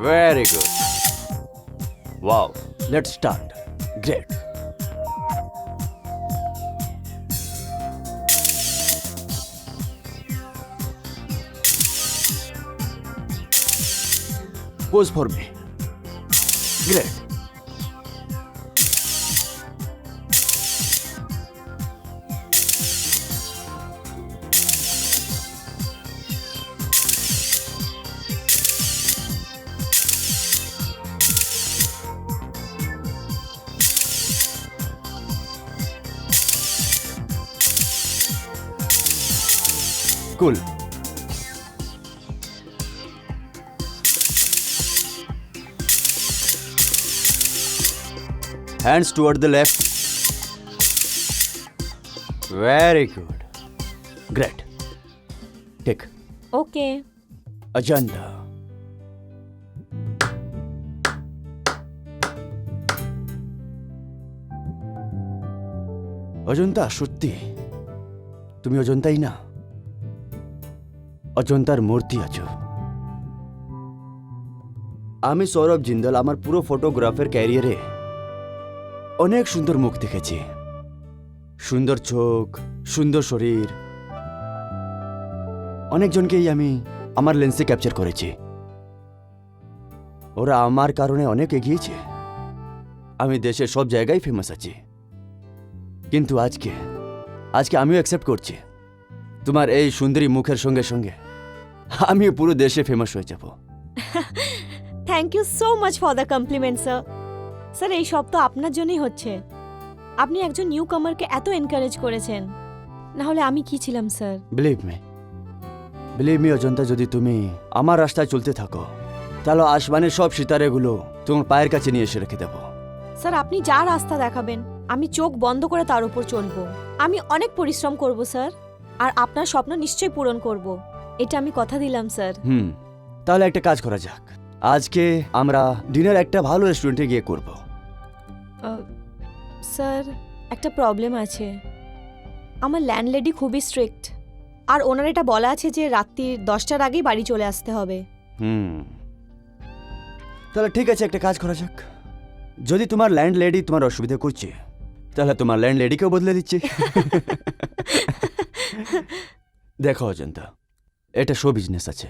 Very good. Wow. Let's start. Great. Pose for me. Great. Cool. Hands toward the left. Very good. Great. Take Okay. agenda. Ajanta, সত্যি তুমি অজন্তাই না, অজন্তার মূর্তি আছো। আমি সৌরভ জিন্দল আমার পুরো ফটোগ্রাফের ক্যারিয়ারে অনেক সুন্দর মুখ দেখেছি, সুন্দর চোখ, সুন্দর শরীর। অনেকজনকেই আমি আমার লেন্সে ক্যাপচার করেছি। ওরা আমার কারণে অনেক এগিয়েছে। আমি দেশের সব জায়গায় ফেমাস আছি। কিন্তু আজকে আমিও অ্যাকসেপ্ট করছি তোমার এই সুন্দরী মুখের সঙ্গে সঙ্গে আমিও পুরো দেশে ফেমাস হয়ে যাব। Thank you so much for the compliment sir. Sir এই সব তো আপনার জন্যই হচ্ছে। আপনি একজন নিউ কামারকে এত এনকারেজ করেছেন, না হলে আমি কি ছিলাম স্যার। বিলিভ মি অজন্তা, যদি তুমি আমার রাস্তায় চলতে থাকো তাহলে আসমানের সব সিতারেগুলো তোমার পায়ের কাছে নিয়ে এসে রেখে দেবো। স্যার আপনি যা রাস্তা দেখাবেন আমি চোখ বন্ধ করে তার উপর চলবো। আমি অনেক পরিশ্রম করব স্যার, আর আপনার স্বপ্ন নিশ্চয়ই পূরণ করব, এটা আমি কথা দিলাম স্যার। তাহলে একটা কাজ করা যাক, আজকে আমরা ডিনার একটা ভালো রেস্টুরেন্টে গিয়ে করব। স্যার একটা প্রবলেম আছে, আমার ল্যান্ডলেডি খুবই স্ট্রিক্ট, আর ওনার এটা বলা আছে যে রাত্রি 10টার আগেই বাড়ি চলে আসতে হবে। তাহলে ঠিক আছে, একটা কাজ করা যাক। যদি তোমার ল্যান্ডলেডি তোমার অসুবিধা করছে তাহলে তোমার ল্যান্ডলেডিকেও বদলে দিচ্ছি। দেখো অজন্তা, এটা শো বিজনেস আছে,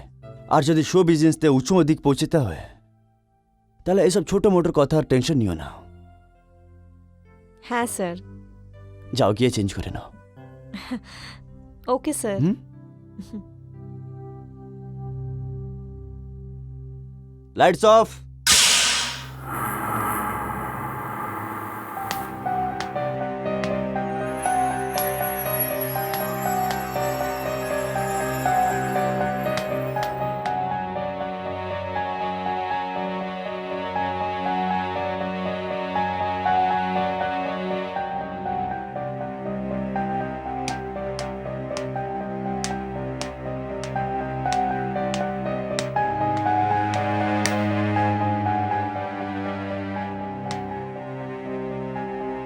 আর যদি শো বিজনেসতে উঁচু অধিক পৌঁছতে হয় তাহলে এসব ছোট মোটো কথার টেনশন নিও না। হ্যাঁ স্যার। যাও গিয়ে চেঞ্জ করে নাও। Okay sir. Lights off.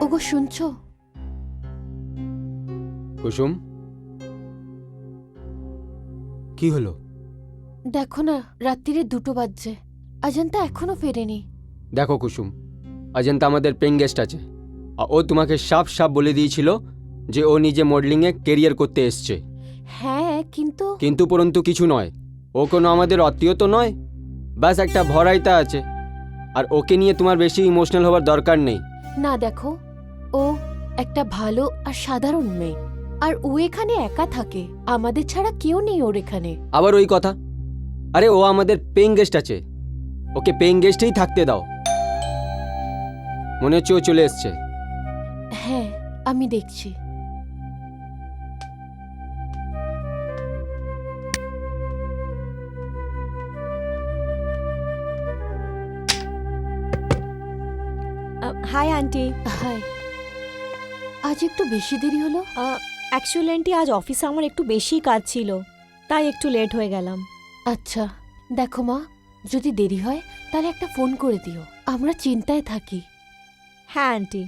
ওগো শুনছো? কুসুম, কি হলো? দেখো না, রাত্রিরে 2টো বাজছে, অজন্তা এখনো ফেরেনি। দেখো কুসুম, অজন্তা আমাদের পেইং গেস্ট আছে, আর ও তোমাকে সাফ সাফ বলে দিয়েছিল যে ও নিজে মডেলিংয়ে কেরিয়ার করতে এসছে। হ্যাঁ কিন্তু কিন্তু পরন্তু কিছু নয়, ও কোনো আমাদের আত্মীয় তো নয়, ব্যাস একটা ভরাইতা আছে, আর ওকে নিয়ে তোমার বেশি ইমোশনাল হওয়ার দরকার নেই। না, দেখো ও একটা ভালো আর সাধারণ মেয়ে, আর ও এখানে একা থাকে, আমাদের ছাড়া কেউ নেই ওর এখানে। আবার ওই কথা? আরে ও আমাদের পেইং গেস্ট আছে, ওকে পেইং গেস্টেই থাকতে দাও। মনে হচ্ছে ও চলে এসছে। হ্যাঁ, আমি দেখছি। High aunty. হাই। আজ একটু বেশি দেরি হলো। অ্যাকচুয়ালি আন্টি আজ অফিসে আমার একটু বেশি কাজ ছিল, তাই একটু লেট হয়ে গেলাম। আচ্ছা, দেখো মা, যদি দেরি হয় তাহলে একটা ফোন করে দিও, আমরা চিন্তায় থাকি। হ্যাঁ আন্টি।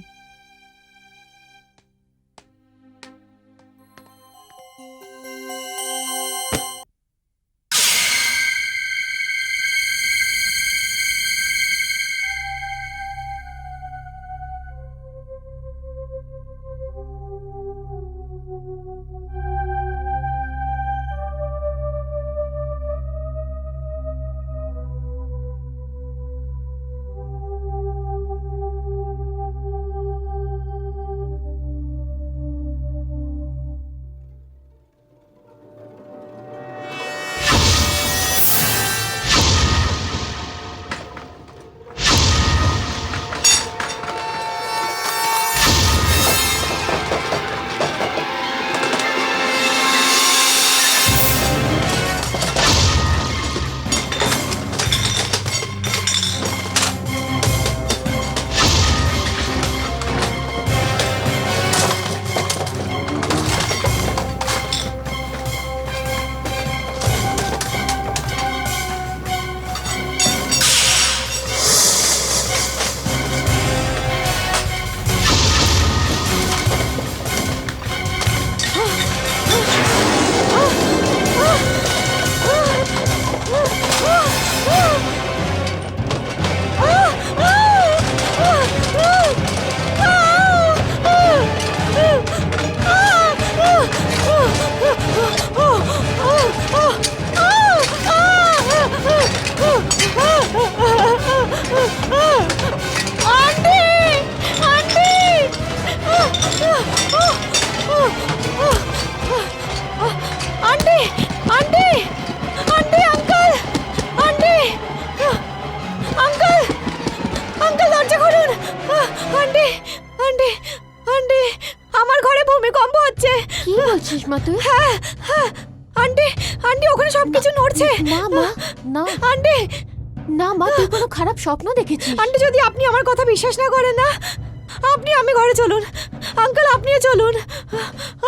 কি বলছিস মা তুই? আন্টি আন্টি ওখানে সবকিছু নড়ছে। না মা, না আন্টি না মা, তুই কোনো খারাপ স্বপ্ন দেখেছিস? আন্টি যদি আপনি আমার কথা বিশ্বাস না করেন না, আমি ঘরে চলুন। আঙ্কেল আপনিও চলুন।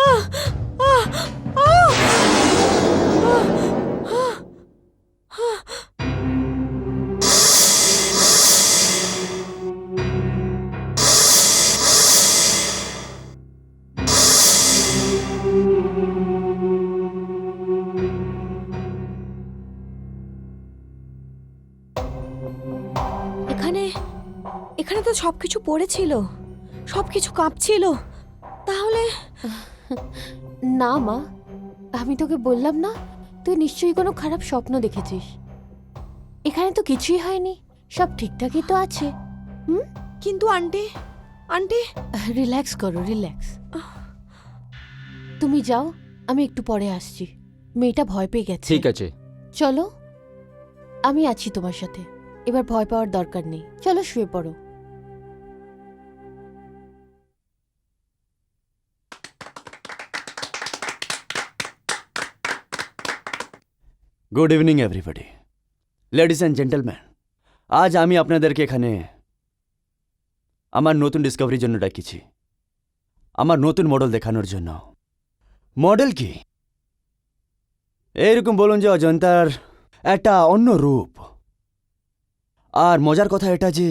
আহ, আহ, আহ, এখানে এখানে তো সবকিছু পড়েছিল, সবকিছু কাঁপছিল। তাহলে না মা, আমি তোকে বললাম না, তুই নিশ্চয়ই কোনো খারাপ স্বপ্ন দেখেছিস। এখানে তো কিছুই হয়নি, সব ঠিকঠাকই তো আছে। কিন্তু আন্টি আন্টি রিল্যাক্স করো, রিল্যাক্স। তুমি যাও, আমি একটু পরে আসছি। মেয়েটা ভয় পেয়ে গেছে। ঠিক আছে। চলো, আমি আছি তোমার সাথে। এবার ভয় পাওয়ার দরকার নেই, চলো শুয়ে পড়ো। Good evening everybody, ladies and gentleman. আজ আমি আপনাদেরকে এখানে আমার নতুন ডিসকভারির জন্য ডাকিছি, আমার নতুন মডেল দেখানোর জন্য। মডেল কি? এইরকম বলুন যে অজন্তার একটা অন্য রূপ। আর মজার কথা এটা যে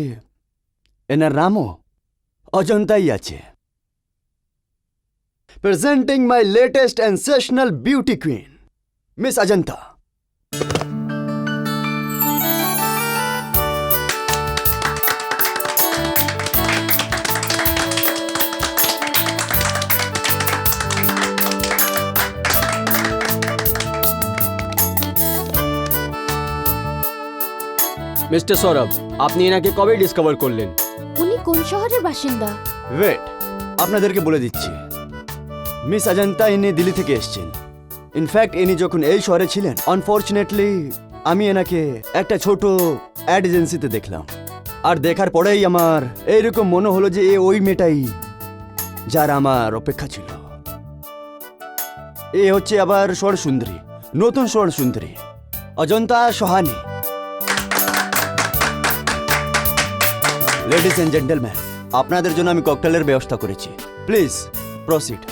এনার নামও অজন্তাই আছে। Presenting my latest sensational beauty queen, miss Ajanta. Mister Sourav, আপনি এনাকে কবে ডিসকভার করলেন? উনি কোন শহরের বাসিন্দা? ওয়েট, আপনাদেরকে বলে দিচ্ছি। মিস অজন্তা ইনি দিল্লি থেকে এসছেন। ইনফ্যাক্ট ইনি যখন এই শহরে ছিলেন, আনফর্চুনেটলি আমি এনাকে একটা ছোট অ্যাড এজেন্সিতে দেখলাম। আর দেখার পরেই আমার এইরকম মনে হলো যে এ ওই মেয়েটাই যার আমার অপেক্ষা ছিল। এ হচ্ছে আবার স্বর সুন্দরী, নতুন স্বর সুন্দরী, Ajanta Sohani. Ladies and gentleman, আপনাদের জন্য আমি ককটেলের ব্যবস্থা করেছি। Please proceed.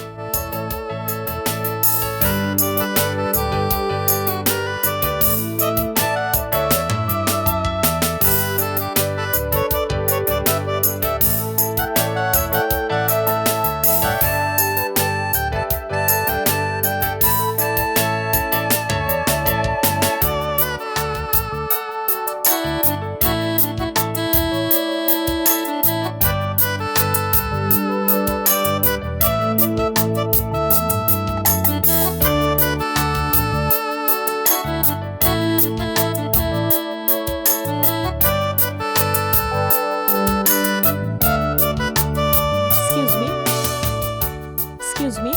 Excuse me.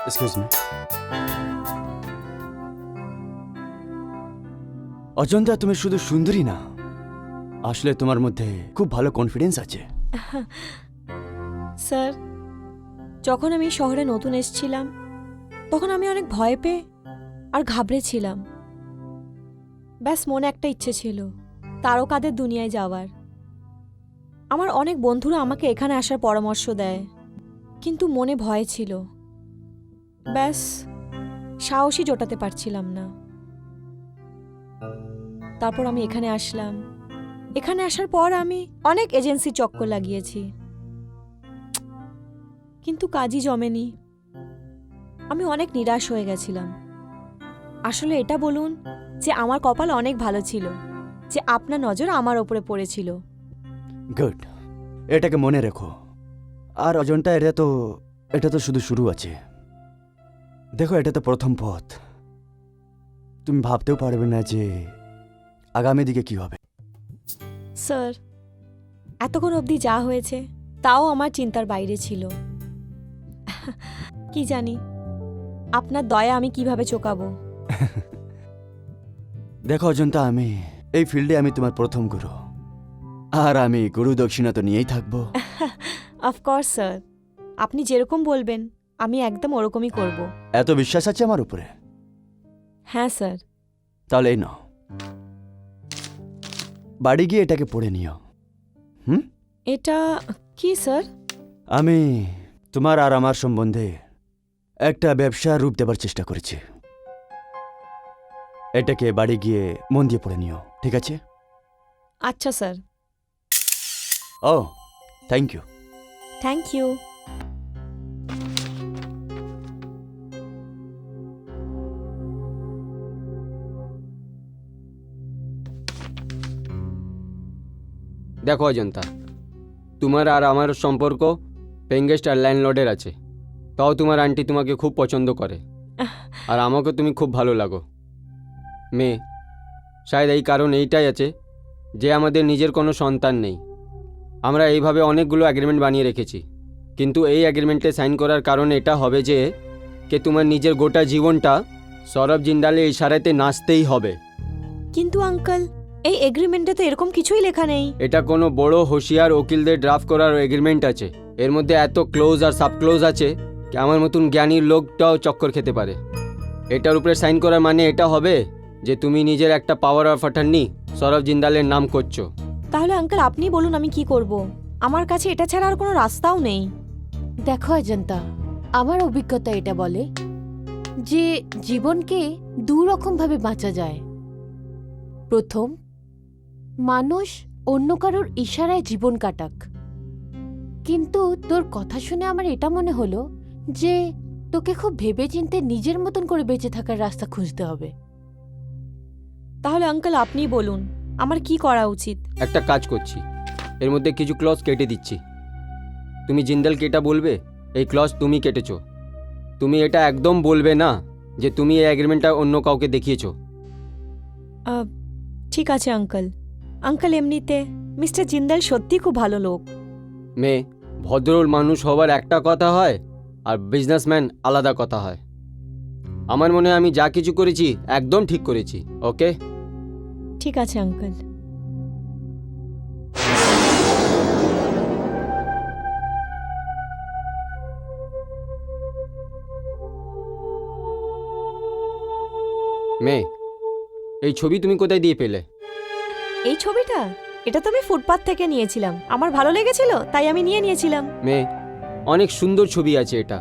Excuse me. Ajanta, তুমি শুধু সুন্দরী না, আসলে তোমার মধ্যে খুব ভালো কনফিডেন্স আছে। স্যার, যখন আমি শহরে নতুন এসেছিলাম তখন আমি অনেক ভয় পেয়ে আর ঘাবড়েছিলাম। ব্যাস মনে একটা ইচ্ছে ছিল, তারকাদের দুনিয়ায় যাওয়ার। আমার অনেক বন্ধুরা আমাকে এখানে আসার পরামর্শ দেয়, কিন্তু মনে ভয় ছিল। ব্যাস সাহসই জোটাতে পারছিলাম না। তারপর আমি এখানে আসলাম। এখানে আসার পর আমি অনেক এজেন্সি চক্কর লাগিয়েছি, কিন্তু কাজই জমেনি। আমি অনেক নিরাশ হয়ে গেছিলাম। আসলে এটা বলুন যে আমার কপাল অনেক ভালো ছিল যে আপনার নজর আমার ওপরে পড়েছিল। গুড, এটাকে মনে রেখো। আর অজন্তা, এটা তো শুধু শুরু আছে। দেখো, এটা তো প্রথম পথ। তুমি ভাবতেও পারবে না যে আগামী দিকে কি হবে। স্যার, এতক্ষণ অবধি যা হয়েছে তাও আমার চিন্তার বাইরে ছিল। কি জানি আপনার দয়া আমি কিভাবে চোকাবো। দেখো অজন্তা, আমি এই ফিল্ডে আমি তোমার প্রথম গুরু, আর আমি গুরু দক্ষিণা তো নিয়েই থাকবো। অফকোর্স স্যার, আপনি যেরকম বলবেন আমি একদম ওরকমই করব। এত বিশ্বাস আছে আমার উপরে? হ্যাঁ স্যার। তাহলে এই নাও, বাড়ি গিয়ে এটাকে পড়ে নিও। এটা কি স্যার? আমি তোমার আর আমার সম্বন্ধে একটা ব্যবসার রূপ দেবার চেষ্টা করেছি। এটাকে বাড়ি গিয়ে মন দিয়ে পড়ে নিও, ঠিক আছে? আচ্ছা স্যার। ও, থ্যাংক ইউ। Thank you. দেখো অজন্তা, তোমার আর আমার সম্পর্ক পেঙ্গেস্ট আর ল্যান্ডলর্ডের আছে, তাও তোমার আন্টি তোমাকে খুব পছন্দ করে, আর আমাকে তুমি খুব ভালো লাগো। মেয়ে, শায়দ এই কারণ এইটাই আছে যে আমাদের নিজের কোনো সন্তান নেই। আমরা এইভাবে অনেকগুলো অ্যাগ্রিমেন্ট বানিয়ে রেখেছি, কিন্তু এই অ্যাগ্রিমেন্টে সাইন করার কারণ এটা হবে যে তোমার নিজের গোটা জীবনটা সৌরভ জিন্দালের ইশারাতে নাচতেই হবে। কিন্তু আঙ্কেল, এই এগ্রিমেন্টে তো এরকম কিছুই লেখা নেই। এটা কোনো বড় হোশিয়ার উকিলদের ড্রাফট করার এগ্রিমেন্ট আছে। এর মধ্যে এত ক্লোজ আর সাব ক্লোজ আছে কি আমার মতন জ্ঞানী লোকটাও চক্কর খেতে পারে। এটার উপরে সাইন করার মানে এটা হবে যে তুমি নিজের একটা পাওয়ার অফ অ্যাটর্নি সৌরভ জিন্দালের নাম করছো। তাহলে আঙ্কেল আপনি বলুন আমি কি করব? আমার কাছে এটা ছাড়া আর কোনো রাস্তাও নেই। দেখো অজন্তা, আমার অভিজ্ঞতা এটা বলে যে জীবনকে দু রকমভাবে বাঁচা যায়। প্রথম, মানুষ অন্য কারোর ইশারায় জীবন কাটাক। কিন্তু তোর কথা শুনে আমার এটা মনে হলো যে তোকে খুব ভেবেচিন্তে নিজের মতন করে বেঁচে থাকার রাস্তা খুঁজতে হবে। তাহলে আঙ্কেল আপনি বলুন আমার কি করা উচিত? একটা কাজ করছি, এর মধ্যে কিছু ক্লজ কেটে দিচ্ছি। তুমি জিন্দালকে এটা বলবে এই ক্লজ তুমি কেটেছো। তুমি এটা একদম বলবে না যে তুমি এই এগ্রিমেন্টটা অন্য কাউকে দেখিয়েছো। ঠিক আছে আঙ্কেল। আঙ্কেল এমনিতে মিস্টার জিন্দাল সত্যি খুব ভালো লোক। মেয়ে, ভদ্র মানুষ হবার একটা কথা হয় আর বিজনেসম্যান আলাদা কথা হয়। আমার মনে হয় আমি যা কিছু করেছি একদম ঠিক করেছি। ওকে? ঠিক আছে আঙ্কেল। মেয়ে, এই ছবি তুমি কোথায় দিয়ে পেলে? এই ছবিটা, এটা তো আমি ফুটপাথ থেকে নিয়েছিলাম। আমার ভালো লেগেছিল তাই আমি নিয়ে নিয়েছিলাম। মেয়ে, অনেক সুন্দর ছবি আছে এটা।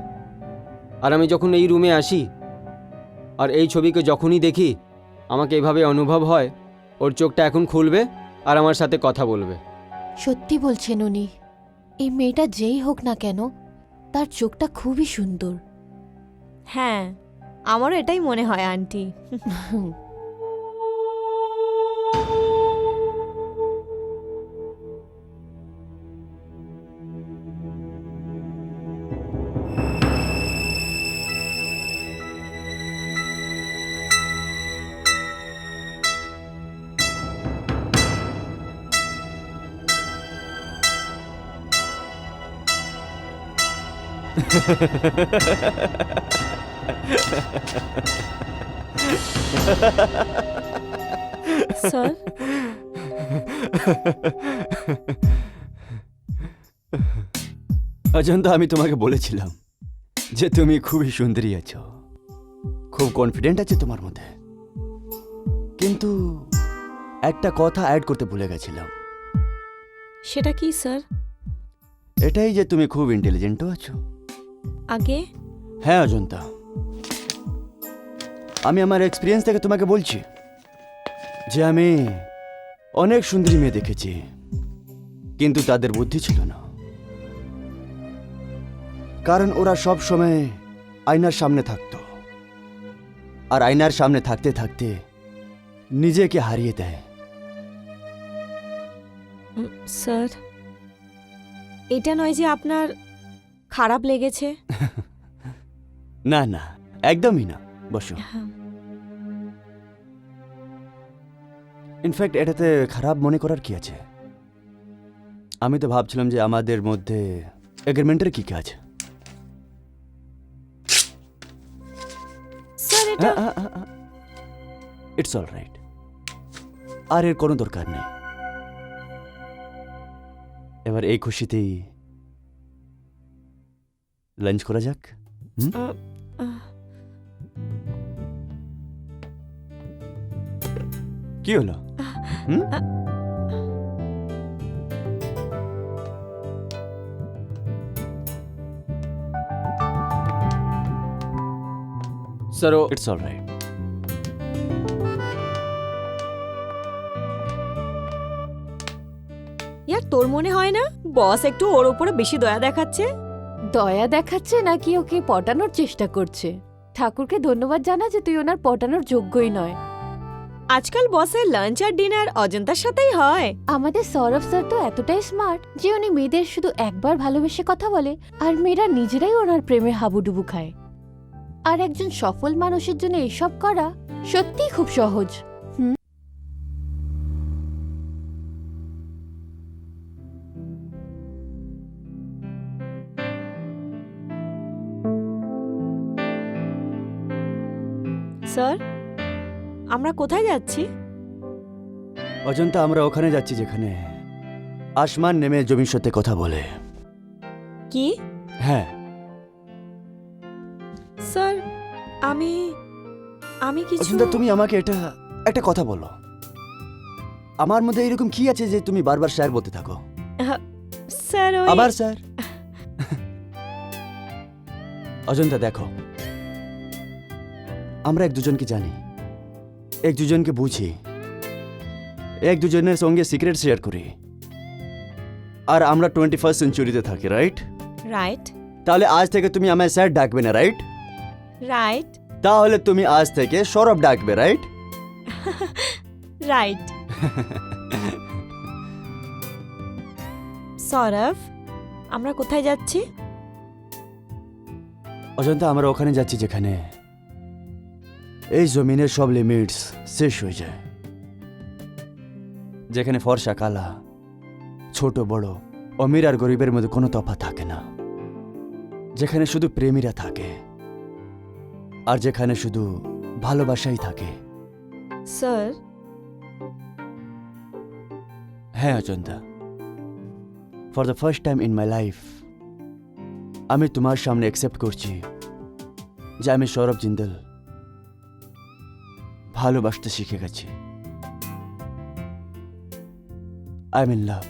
আর আমি যখন এই রুমে আসি আর এই ছবিকে যখনই দেখি আমাকে এভাবে অনুভব হয় ওর চোখটা এখন খুলবে আর আমার সাথে কথা বলবে। সত্যি বলছেন উনি। এই মেয়েটা যেই হোক না কেন, তার চোখটা খুবই সুন্দর। হ্যাঁ, আমারও এটাই মনে হয় আন্টি। স্যার, অজন্তা, আমি তোমাকে বলেছিলাম যে তুমি খুবই সুন্দরী আছো, খুব কনফিডেন্ট আছে তোমার মধ্যে। কিন্তু একটা কথা অ্যাড করতে ভুলে গেছিলাম। সেটা কি স্যার? এটাই যে তুমি খুব ইন্টেলিজেন্টও আছো। আগে হ্যাঁ অজন্তা, আমি আমার এক্সপিরিয়েন্স থেকে তোমাকে বলছি যে আমি অনেক সুন্দরী মেয়ে দেখেছি, কিন্তু তাদের বুদ্ধি ছিল না। কারণ ওরা সব সময় আয়নার সামনে থাকতো, আর আয়নার সামনে থাকতে থাকতে নিজেকে হারিয়ে দেয়। স্যার, এটা নয় যে আপনার খারাপ লেগেছে? না না, একদমই না। বসো। ইনফ্যাক্ট এটাতে খারাপ মনে করার কি আছে? আমি তো ভাবছিলাম যে আমাদের মধ্যে এগ্রিমেন্টের কি কাজ। স্যার, এটা ইটস অল রাইট, আর এর কোনো দরকার নেই। এবার এই খুশিতেই লাঞ্চ করা যাক। হুম? কি হলো হুম? স্যার ও ইটস অল রাইট। ইয়ার তোর মনে হয় না বস একটু ওর উপরে বেশি দয়া দেখাচ্ছে? দয়া দেখাচ্ছে নাকি ওকে পটানোর চেষ্টা করছে? ঠাকুরকে ধন্যবাদ জানা যে তুই ওনার পটানোর যোগ্যই নয়। আজকাল বসের লাঞ্চ আর ডিনার অজন্তার সাথেই হয়। আমাদের সৌরভ স্যার তো এতটাই স্মার্ট যে উনি মেয়েদের শুধু একবার ভালোবেসে কথা বলে আর মেয়েরা নিজেরাই ওনার প্রেমে হাবুডুবু খায়। আর একজন সফল মানুষের জন্য এসব করা সত্যিই খুব সহজ। স্যার, আমরা কোথায় যাচ্ছি? অজন্তা, আমরা ওখানে যাচ্ছি যেখানে আসমান নেমে জমির সাথে কথা বলে। কি? হ্যাঁ, স্যার, আমি আমি কিছু অজন্তা, তুমি আমাকে একটা কথা বলো। আমার মধ্যে এরকম কি আছে যে তুমি বারবার স্যার বলতে থাকো? স্যার ওই আবার স্যার? অজন্তা, দেখো, আমরা এক দুজনকে জানি, এক দুজনকে বুঝি, এক দুজনের সঙ্গে সিক্রেট শেয়ার করি, আর আমরা 21st সেঞ্চুরিতে থাকি, রাইট? রাইট তাহলে আজ থেকে তুমি আমায় স্যার ডাকবে না, রাইট? রাইট তাহলে তুমি আজ থেকে সৌরভ ডাকবে, রাইট? রাইট। সৌরভ, আমরা কোথায় যাচ্ছি? অজন্তা, আমরা ওখানে যাচ্ছি যেখানে এই জমিনের সব লিমিটস শেষ হয়ে যায়, যেখানে ফর্সা কালা, ছোট বড়, অমির আর গরিবের মধ্যে কোনো তফাৎ থাকে না, যেখানে শুধু প্রেমীরা থাকে, আর যেখানে শুধু ভালোবাসাই থাকে। স্যার, হ্যাঁ Ajanta, for the first time in my life আমি তোমার সামনে অ্যাকসেপ্ট করছি যে আমি সৌরভ জিন্দল ভালোবাসতে শিখে গেছি। I am in love.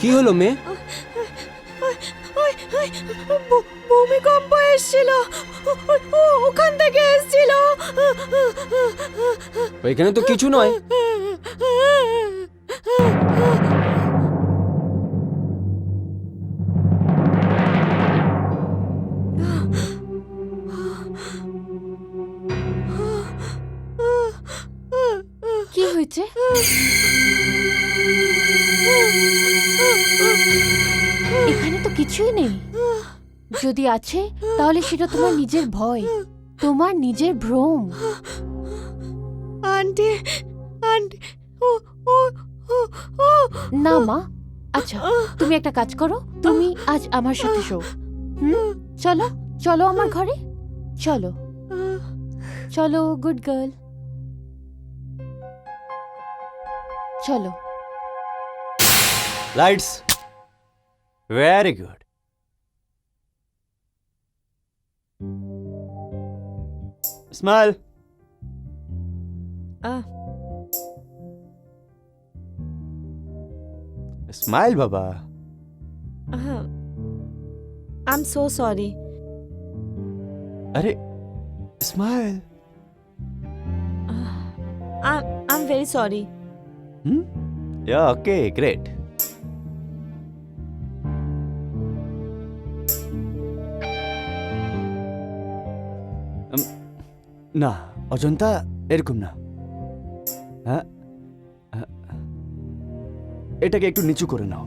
কি হলো মেয়ে? ভূমিকম্প এসেছিল, ওখান থেকে এসেছিল। ওইখানে তো কিছু নয়। কি হয়েছে? এখানে তো কিছুই নেই। যদি আছে তাহলে সেটা তোমার নিজের ভয়, তোমার নিজের ভ্রম। আন্টি, আন্টি, ও ও ও ও না মা, আচ্ছা তুমি একটা কাজ করো, তুমি আজ আমার সাথে শো। চলো চলো আমার ঘরে, চলো চলো গুড গার্ল, চলো। Lights, very good. Smile. Smile বাবা। I am so sorry. আরে smile. I am very sorry. Yeah, okay, great. না অজন্তা, এরকম না। হ্যাঁ, এটাকে একটু নিচু করে নাও।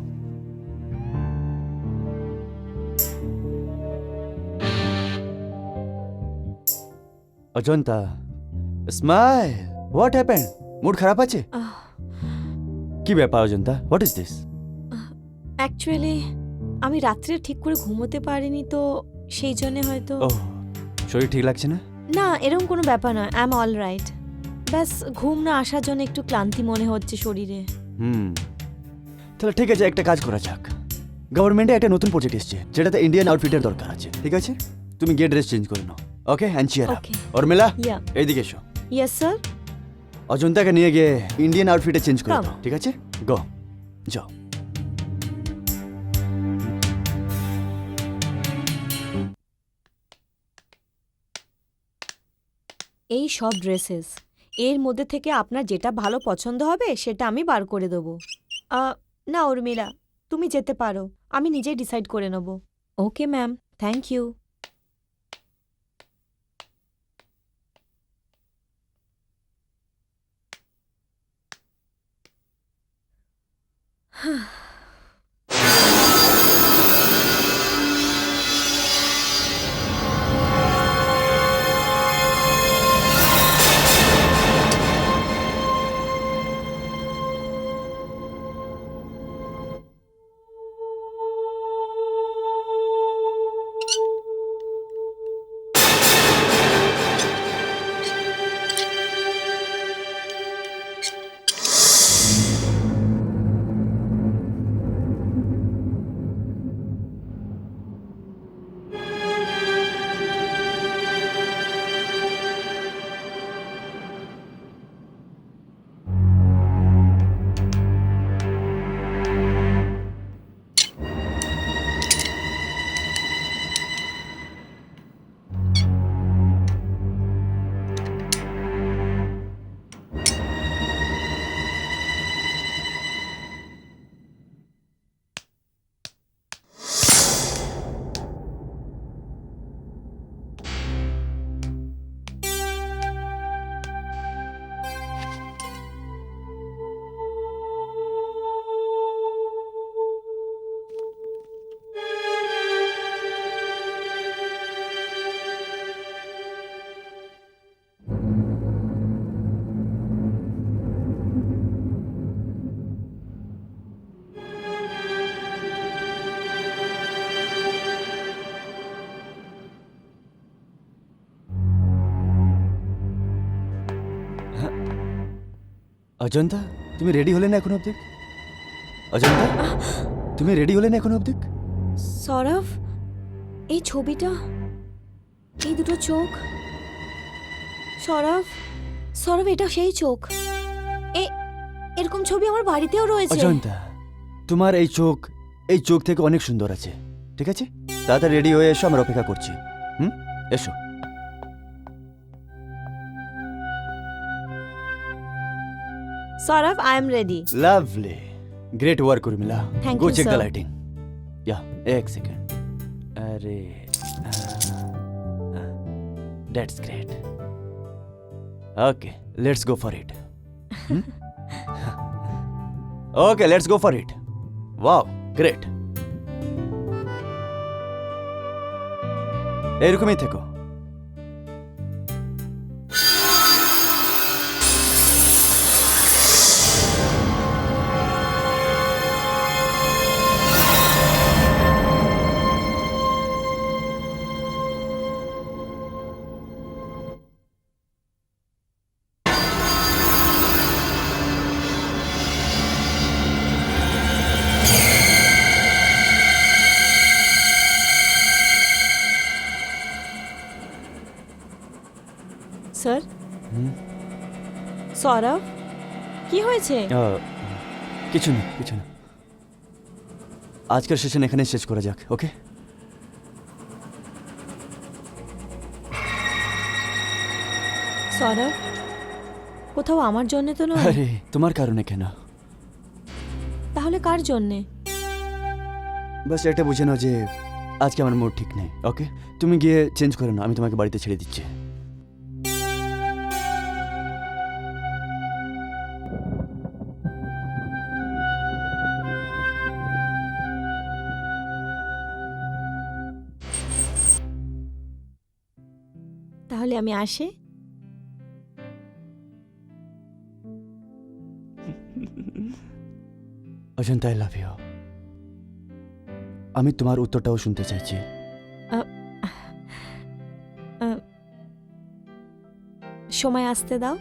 Ajanta, smile. What happened? Mood খারাপ আছে? কি ব্যাপার Ajanta? What is this? Actually আমি রাত্রে ঠিক করে ঘুমোতে পারিনি, তো সেই জন্য হয়তো। ও, শরীর ঠিক লাগছে না? না, এরকম কোনো ব্যাপার নয়, আই এম অল রাইট। ব্যাস ঘুম না আসার জন্য একটু ক্লান্তি মনে হচ্ছে শরীরে। তাহলে ঠিক আছে, একটা কাজ করা যাক। গভর্নমেন্টে একটা নতুন প্রজেক্ট এসেছে যেটাতে ইন্ডিয়ান আউটফিটের দরকার আছে, ঠিক আছে? তুমি গিয়ে ড্রেস চেঞ্জ করে নাও, okay? Hand chair up. Okay. Urmila, Yeah. এইদিকে এসো। Yes sir. অজন্তাকে নিয়ে গিয়ে ইন্ডিয়ান আউটফিটে চেঞ্জ করে Come. দাও, ঠিক আছে? গো, যাও। এই সব ড্রেসেস, এর মধ্যে থেকে আপনার যেটা ভালো পছন্দ হবে সেটা আমি বার করে দেবো। না উর্মিলা, তুমি যেতে পারো, আমি নিজেই ডিসাইড করে নেব। Okay ma'am, thank you. Ajanta, তুমি রেডি হলে না এখন অবধি? অজন্তা, তুমি রেডি হলে না এখন অবধি? সৌরভ, এই ছবিটা, এই দুটো চোখ। সৌরভ, সৌরভ, এটা সেই চোখ। এরকম ছবি আমার বাড়িতেও রয়েছে। অজন্তা, তোমার এই চোখ থেকে অনেক সুন্দর আছে, ঠিক আছে? তাড়াতাড়ি রেডি হয়ে এসো, আমরা অপেক্ষা করছি। এসো। Sourav, I am ready. Lovely, great work Urmila. Thank গো you, check the sir. Lighting. या एक सेकंड। अरे that's great. Okay, let's go for it. Okay, let's go for it. Wow, great. এরকমই থেকো। স্যার, সৌরভ, কি হয়েছে? কিছু না, কিছু না। আজকের সেশন এখানে শেষ করা যাক, ওকে? সৌরভ, কোথাও আমার জন্য তো নয়। আরে তোমার কারণে কেন? তাহলে কার জন্যে? বাস এটা বুঝে নাও যে আজকে আমার মুড ঠিক নেই, ওকে? তুমি গিয়ে চেঞ্জ করে নাও, আমি তোমাকে বাড়িতে ছেড়ে দিচ্ছি। তাহলে আমি আসি? Ajanta, I love you. আমি তোমার উত্তরটাও শুনতে চাইছি। সময় আসতে দাও,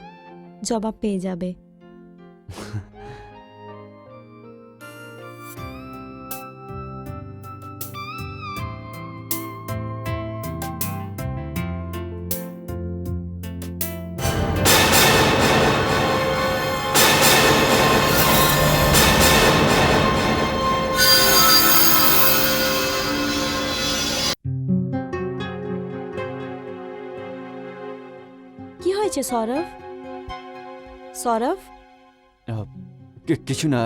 জবাব পেয়ে যাবে। কি হয়েছে সৌরভ? সৌরভ, কিছু না,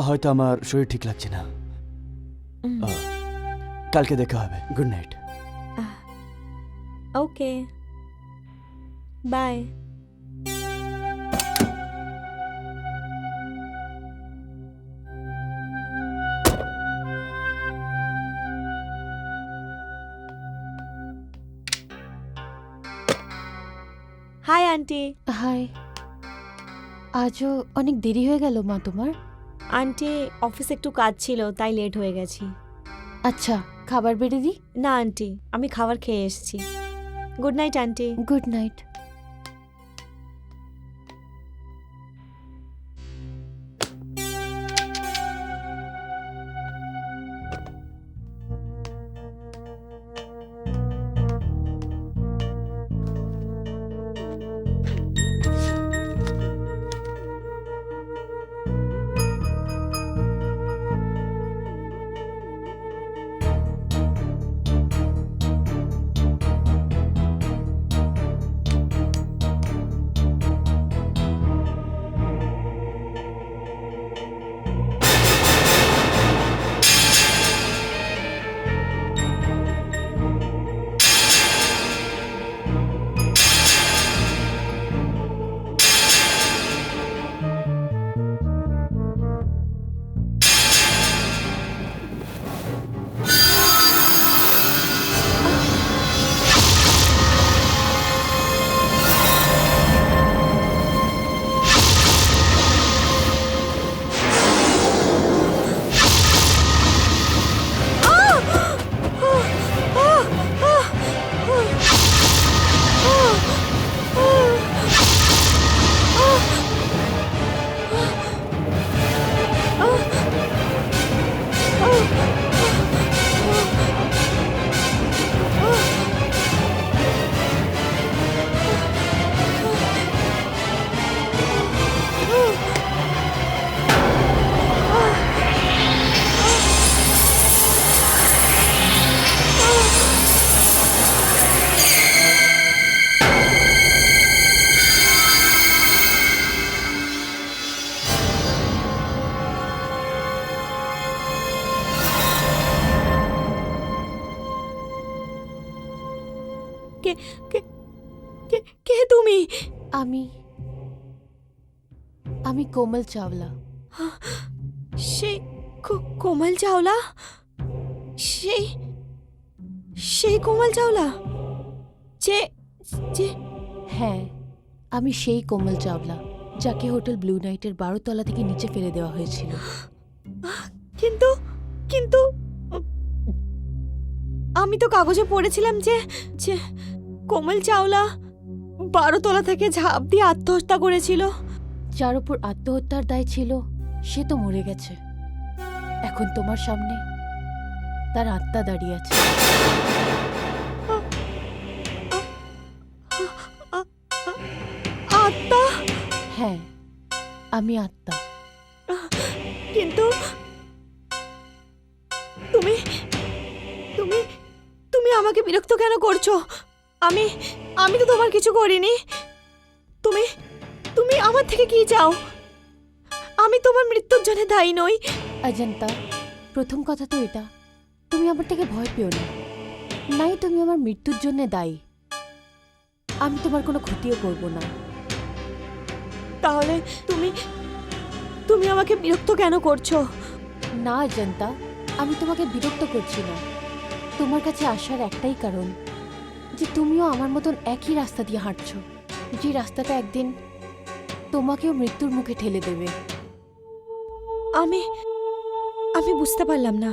হয়তো আমার শরীর ঠিক লাগছে না। কালকে দেখা হবে। Good night. Okay, bye. Hi aunty. Hi. আজও অনেক দেরি হয়ে গেল মা তোমার। আন্টি, অফিসে একটু কাজ ছিল তাই লেট হয়ে গেছি। আচ্ছা, খাবার বেড়ে দিই? না আন্টি, আমি খাবার খেয়ে এসেছি। Good night aunty. Good night. কে কে কে কে তুমি? আমি আমি কোমল চাওলা। সেই কোমল চাওলা? সেই সেই কোমল চাওলা যে যে হ্যাঁ, আমি সেই কোমল চাওলা যাকে হোটেল ব্লু নাইটের 12 তলা থেকে নিচে ফেলে দেওয়া হয়েছিল। কিন্তু কিন্তু আমি তো কাগজে পড়েছিলাম যে যে কোমল চাওলা 12 তলা থেকে ঝাঁপ দিয়ে আত্মহত্যা করেছিল। যার উপর আত্মহত্যার দায় ছিল সে তো মরে গেছে। এখন তোমার সামনে তার আত্মা দাঁড়িয়ে আছে। আত্মা? হ্যাঁ, আমি আত্মা। কিন্তু তুমি তুমি তুমি আমাকে বিরক্ত কেন করছো? আমি আমি তো তোমার কিছু করিনি। তুমি তুমি আমার থেকে কি চাও? আমি তোমার মৃত্যুর জন্য দায়ী নই। অজন্তা, প্রথম কথা তো এটা, তুমি আমার থেকে ভয় পেও না। নাই তুমি আমার মৃত্যুর জন্য দায়ী। আমি তোমার কোনো ক্ষতিও করব না। তাহলে তুমি তুমি আমাকে বিরক্ত কেন করছো? না অজন্তা, আমি তোমাকে বিরক্ত করছি না। তোমার কাছে আসার একটাই কারণ যে তুমিও আমার মতন একই রাস্তা দিয়ে হাঁটছো, যে রাস্তাটা একদিন তোমাকেও মৃত্যুর মুখে ঠেলে দেবে। আমি আমি বুঝতে পারলাম না।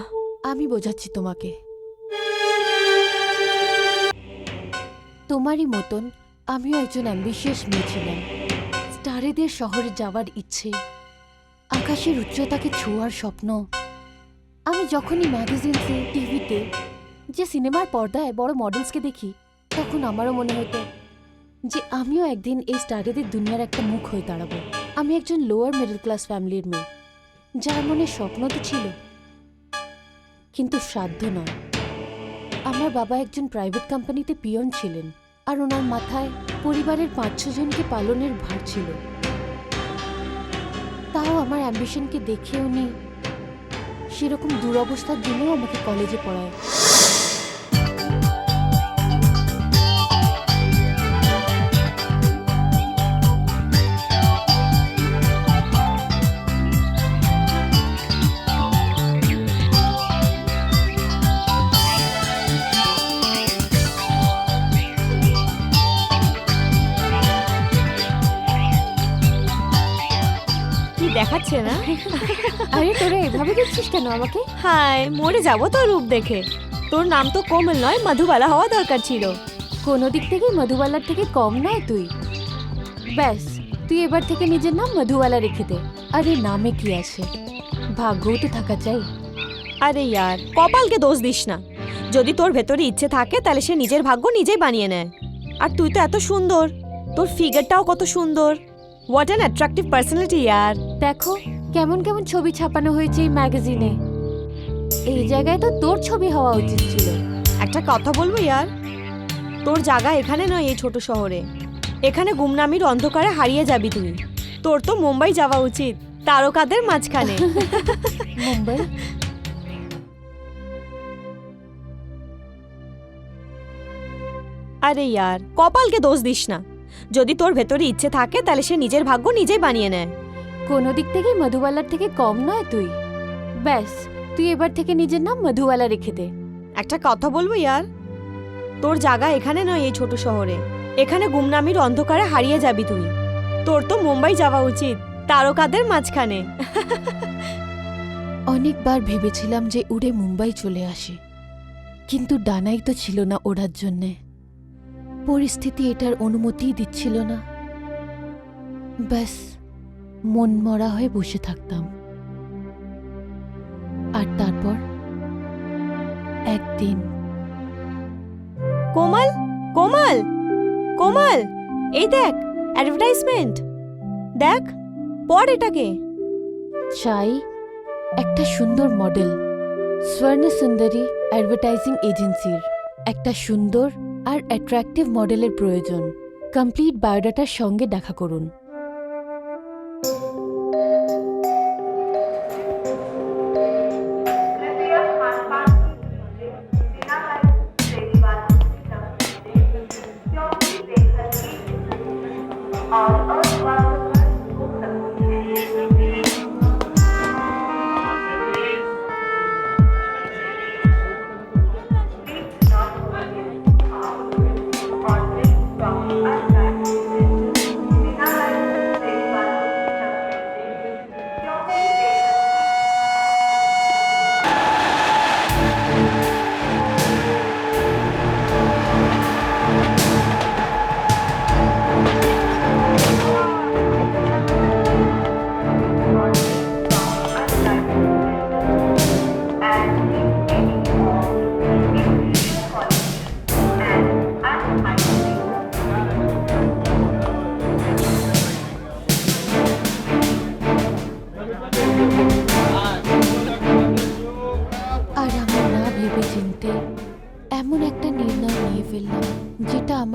আমি বোঝাচ্ছি তোমাকে। তোমারই মতন আমিও একজন অ্যাম্বিশিয়াস মেয়ে ছিলাম। স্টারেদের শহরে যাওয়ার ইচ্ছে, আকাশের উচ্চতাকে ছোঁয়ার স্বপ্ন। আমি যখনই ম্যাগাজিনসে, টিভিতে, যে সিনেমার পর্দায় বড় মডেলসকে দেখি, তখন আমারও মনে হতো যে আমিও একদিন এই স্টারেদের দুনিয়ার একটা মুখ হয়ে দাঁড়াবো। আমি একজন লোয়ার মিডল ক্লাস ফ্যামিলির মেয়ে, যার মনে স্বপ্ন তো ছিল কিন্তু সাধ্য নয়। আমার বাবা একজন প্রাইভেট কোম্পানিতে পিয়ন ছিলেন, আর ওনার মাথায় পরিবারের 5-6 জনকে পালনের ভার ছিল। তাও আমার অ্যাম্বিশনকে দেখে উনি সেরকম দুরবস্থার দিনেও আমাকে কলেজে পড়ায়। কি দেখাচ্ছে না? আরে তোরা এভাবে দেখছিস কেন আমাকে? হাই, মরে যাবো তোর রূপ দেখে। তোর নাম তো কোমল নয়, মধুবালা হওয়া দরকার ছিল। কোনো দিক থেকে মধুবালার থেকে কম নয় তুই। ব্যাস, তুই এবার থেকে নিজের নাম মধুবালা রেখে দে। আরে নামে কি আছে, ভাগ্যও তো থাকা চাই। আরে ইয়ার, কপালকে দোষ দিস না। যদি তোর ভেতরে ইচ্ছে থাকে তাহলে সে নিজের ভাগ্য নিজেই বানিয়ে নেয়। আর তুই তো এত সুন্দর, তোর ফিগারটাও কত সুন্দর। হোয়াট অ্যান অ্যাট্রাকটিভ পার্সোনালিটি ইয়ার। দেখো কেমন কেমন ছবি ছাপানো হয়েছে এই ম্যাগাজিনে। এই জায়গায় তো তোর ছবি হওয়া উচিত ছিল। একটা কথা বলবো ইয়ার, তোর জায়গা এখানে নয় এই ছোট শহরে। এখানে গুমনামির অন্ধকারে হারিয়ে যাবি তুই। তোর তো মুম্বাই যাওয়া উচিত, তারকাদের মাঝখানে। মুম্বাই? আরে ইয়ার, কপালকে দোষ দিস না। যদি তোর ভেতরে ইচ্ছে থাকে তাহলে সে নিজের ভাগ্য নিজেই বানিয়ে নেয়। কোনো দিক থেকে মধুবালার থেকে কম নয় তুই। ব্যাস, তুই এবার থেকে নিজের নাম মধুবালা রেখে দে। একটা কথা বলবো ইয়ার, তোর জায়গা এখানে নয় এই ছোট শহরে। এখানে গুমনামির অন্ধকারে হারিয়ে যাবি তুই। তোর তো মুম্বাই যাওয়া উচিত, তারকাদের মাঝখানে। অনেকবার ভেবেছিলাম যে উড়ে মুম্বাই চলে আসি, কিন্তু ডানাই তো ছিল না ওড়ার জন্যে। পরিস্থিতি এটার অনুমতিই দিচ্ছিল না। ব্যাস, মন মরা হয়ে বসে থাকতাম। আর তারপর একদিন কোমল, কোমল, কোমল, এই দেখ অ্যাডভার্টাইজমেন্ট। দেখ, পড় এটাকে। চাই একটা সুন্দর মডেল, স্বর্ণ সুন্দরী অ্যাডভার্টাইজিং এজেন্সির একটা সুন্দর আর অ্যাট্রাকটিভ মডেলের প্রয়োজন। কমপ্লিট বায়োডাটার সঙ্গে দেখা করুন।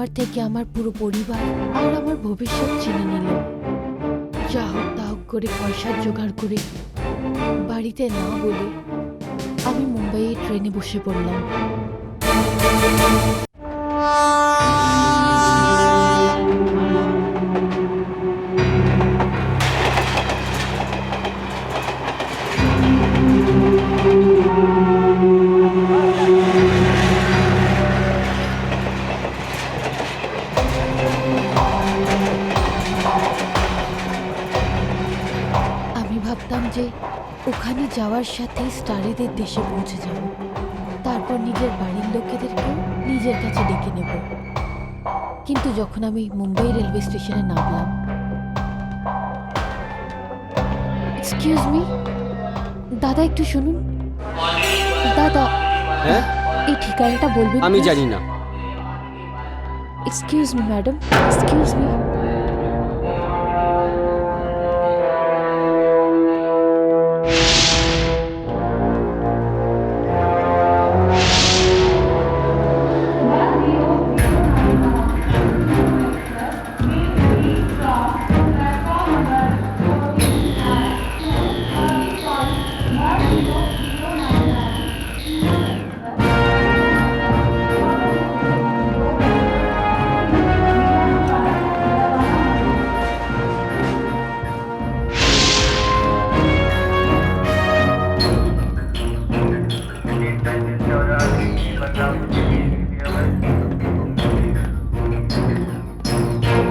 আমার থেকে আমার পুরো পরিবার আর আমার ভবিষ্যৎ চিনে নিল। যা হোক তা হোক করে পয়সা জোগাড় করে বাড়িতে না বলে আমি মুম্বাইয়ে ট্রেনে বসে পড়লাম। আমি ভাবতাম যে ওখানে যাওয়ার সাথে স্টারেদের দেশে পৌঁছে যাব, তারপর নিজের বাড়ির লোকেদেরকেও নিজের কাছে ডেকে নেব। কিন্তু যখন আমি মুম্বাই রেলওয়ে স্টেশনে নামলাম, এক্সকিউজ মি দাদা, একটু শুনুন। দাদা, হ্যাঁ, এই ঠিকানাটা বলবেন? আমি জানি না। Excuse me madam, excuse me.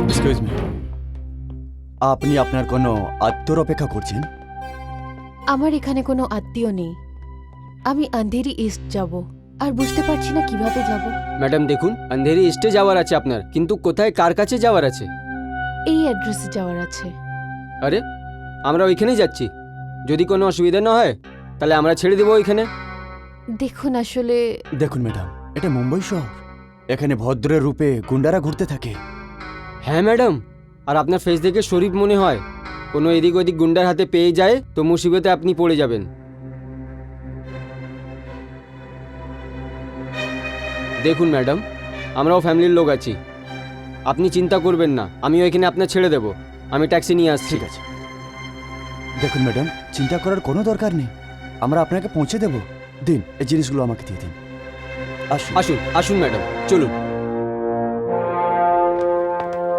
Excuse me, আপনি আপনার কোনো আত্মীয়র অপেক্ষা করছেন? আমার এখানে কোনো আত্মীয় নেই। আমি আন্ধেরি ইস্ট যাব, আর বুঝতে পারছি না কিভাবে যাব। ম্যাডাম দেখুন, আন্ধেরি ইস্টে যাওয়ার আছে আপনার, কিন্তু কোথায় কার কাছে যাওয়ার আছে? এই অ্যাড্রেসে যাওয়ার আছে। আরে, আমরা ওইখানেই যাচ্ছি। যদি কোনো অসুবিধা না হয় তাহলে আমরা ছেড়ে দেবো ওইখানে। দেখুন আসলে দেখুন ম্যাডাম, এটা মুম্বাই শহর, এখানে ভদ্রের রূপে গুন্ডারা ঘুরতে থাকে। হ্যাঁ ম্যাডাম, আর আপনার ফেস দেখে শরীফ মনে হয়। কোনো এদিক ওদিক গুন্ডার হাতে পেয়ে যায় তো মুসিবতে আপনি পড়ে যাবেন। দেখুন ম্যাডাম, আমরাও ফ্যামিলির লোক আছি, আপনি চিন্তা করবেন না। আমি ওইখানে আপনার ছেড়ে দেবো। আমি ট্যাক্সি নিয়ে আসছি। ঠিক আছে। দেখুন ম্যাডাম, চিন্তা করার কোনো দরকার নেই, আমরা আপনাকে পৌঁছে দেব। দিন, এই জিনিসগুলো আমাকে দিয়ে দিন। আসুন। আসুন আসুন ম্যাডাম, চলুন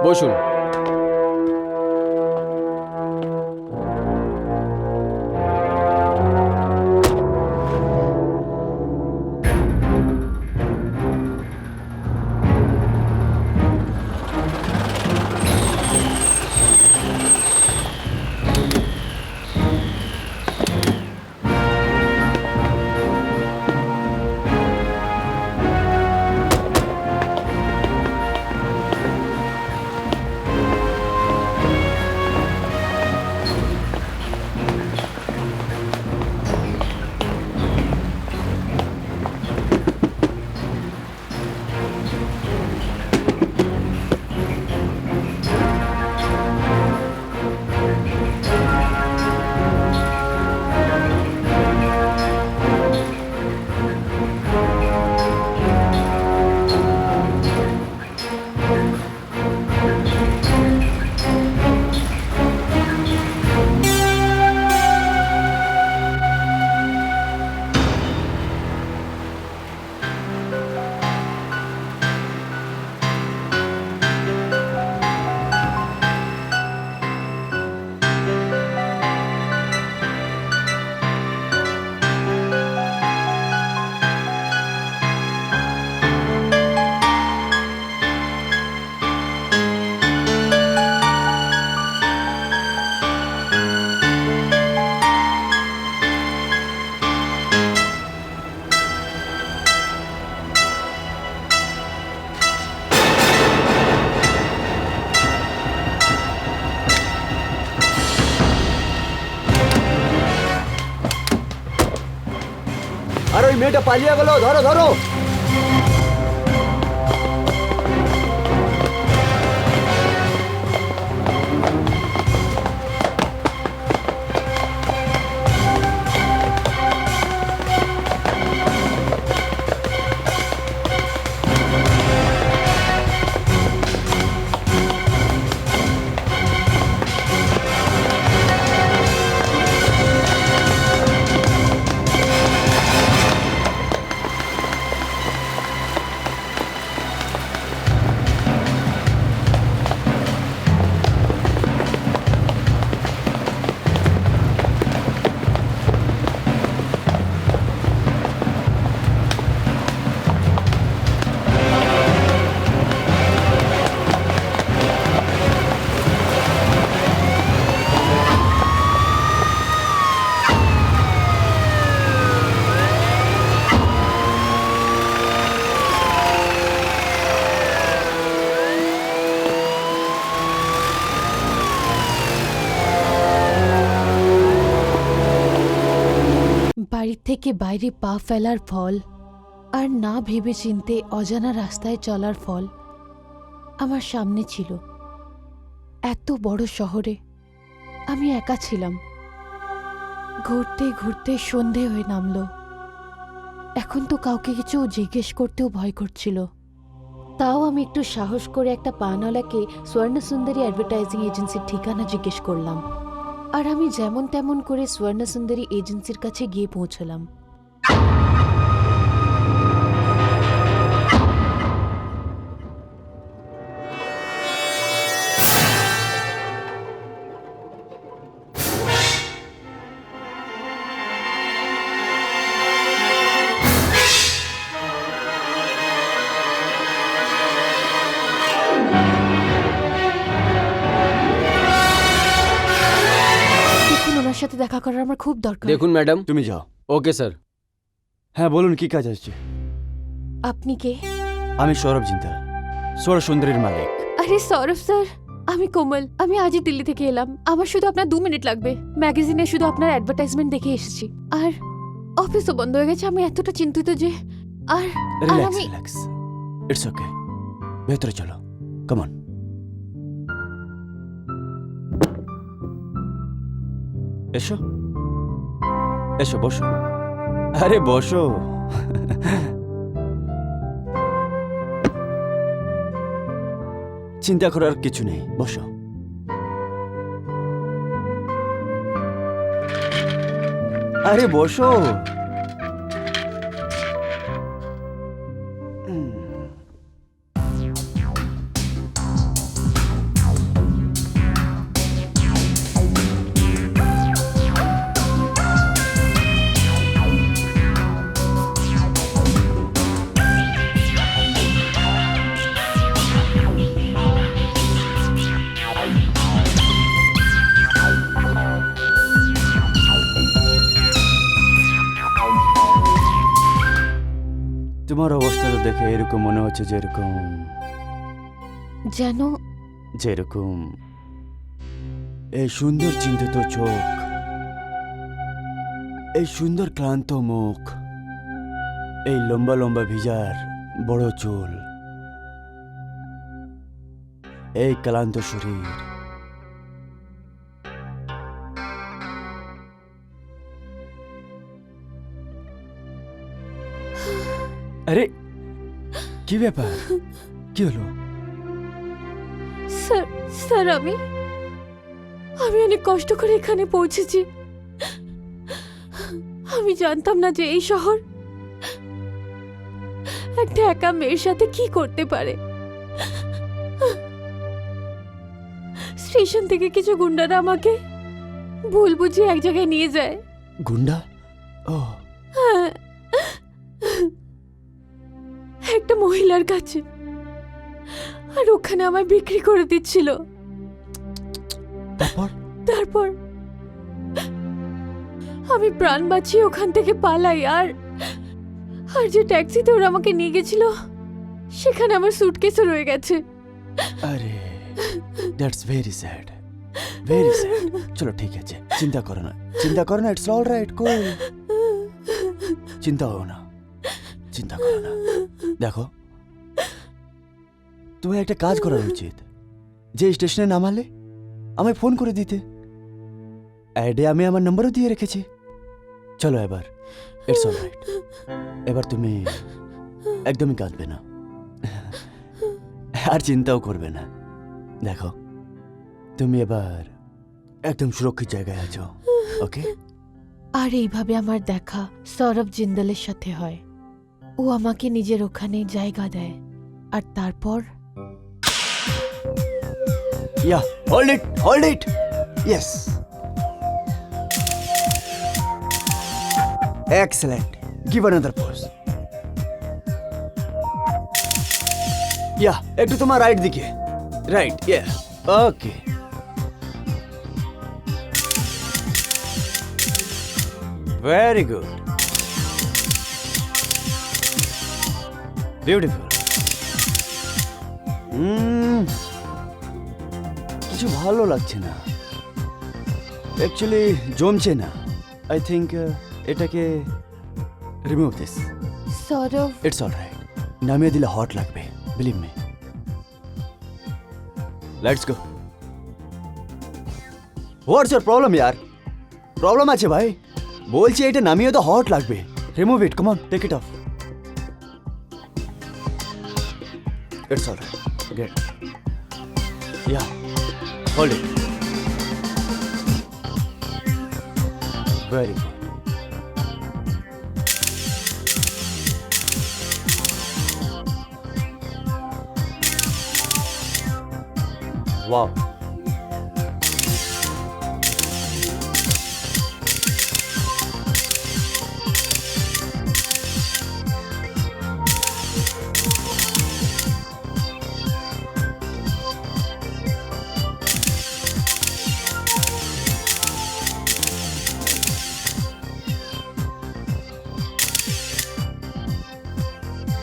বসুন। আর ওই মেয়েটা পালিয়ে গেল, ধরো ধরো। বাড়ির থেকে বাইরে পা ফেলার ফল আর না ভেবে চিনতে অজানা রাস্তায় চলার ফল আমার সামনে ছিল। এত বড় শহরে আমি একা ছিলাম। ঘুরতে ঘুরতে সন্ধে হয়ে নামলো। এখন তো কাউকে কিছু জিজ্ঞেস করতেও ভয় করছিল। তাও আমি একটু সাহস করে একটা পানওয়ালাকে স্বর্ণসুন্দরী অ্যাডভার্টাইজিং এজেন্সির ঠিকানা জিজ্ঞেস করলাম। আর আমি যেমন তেমন করে স্বর্ণসুন্দরী এজেন্সির কাছে গিয়ে পৌঁছলাম। দেখুন, ওনার সাথে দেখা করার আমার খুব দরকার। দেখুন ম্যাডাম। তুমি যাও। Okay sir. হ্যাঁ বলুন, কি কাজ আছে? আপনি কে? আমি সৌরভ জিন্দাল, সোর সুন্দরীর মালিক। আরে সৌরভ স্যার, আমি কোমল। আমি আজই দিল্লি থেকে এলাম। আমার শুধু আপনার 2 মিনিট লাগবে। ম্যাগাজিনে শুধু আপনার অ্যাডভার্টাইজমেন্ট দেখে এসেছি। আর অফিসও বন্ধ হয়ে গেছে। আমি এতটা চিন্তিত যে আর রিল্যাক্স আমি রিল্যাক্স, ইটস ওকে। ভেতরে চলো, কমন। এসো এসো, বসো। আরে বসো। চিন্তা করার কিছু নেই, বসো। আরে বসো। তোমার অবস্থাটা দেখে এরকম মনে হচ্ছে যেন যেরকম এই সুন্দর চিন্তিত চোখ, এই সুন্দর ক্লান্ত মুখ, এই লম্বা লম্বা ভিজার বড় চুল, এই ক্লান্ত শরীর, আরে কি ব্যাপার? কি হলো? স্যার স্যার আমি অনেক কষ্ট করে এখানে পৌঁছেছি। আমি জানতাম না যে এই শহর একটা একা মেয়ের সাথে কি করতে পারে। স্টেশন থেকে কিছু গুন্ডারা আমাকে ভুল বুঝিয়ে এক জায়গায় নিয়ে যায়। গুন্ডা? ও, হ্যাঁ, একটা মহিলার কাছে। আর ওখানে আমায় বিক্রি করে দিচ্ছিল। তারপর? তারপর আমি প্রাণ বাঁচিয়ে ওখান থেকে পালাই। আর যে ট্যাক্সিতে ওরা আমাকে নিয়ে গেছিল সেখানে আমার সুটকেসও রয়ে গেছে। আরে that's very sad, very sad. চলো ঠিক আছে, চিন্তা করো না, চিন্তা করো না, ইটস অল রাইট, কুল। চিন্তা করো না, চিন্তা করো না। দেখো, তোমার একটা কাজ করা উচিত। যে স্টেশনে নামালে আমায় ফোন করে দিতে। অ্যাডে আমি আমার নম্বরও দিয়ে রেখেছি। চলো এবার, ইটস অল রাইট। এবার তুমি একদমই কাঁদবে না আর চিন্তাও করবে না। দেখো, তুমি এবার একদম সুরক্ষিত জায়গায় আছো, ওকে? আর এইভাবে আমার দেখা সৌরভ জিন্দালের সাথে হয়। ও আমাকে নিজের ওখানে জায়গা দেয়। আর তারপর Yeah, hold it, hold it. Yes. Excellent. Give another pose. Yeah, একটু তোমার রাইট দিকে। Right, yeah. Okay. Very good. Beautiful. কিছু ভালো লাগছে না, অ্যাকচুয়ালি জমছে না। আই থিঙ্ক এটাকে remove this. Sourav, it's all right, নামিয়ে দিলে হট লাগবে, believe me. Let's go. What's your problem ইয়ার? প্রবলেম আছে ভাই? বলছি এটা নামিয়ে তো হট লাগবে। Remove it, come on, take it off. It's all right, get. Yeah, hold it. Very good. Wow.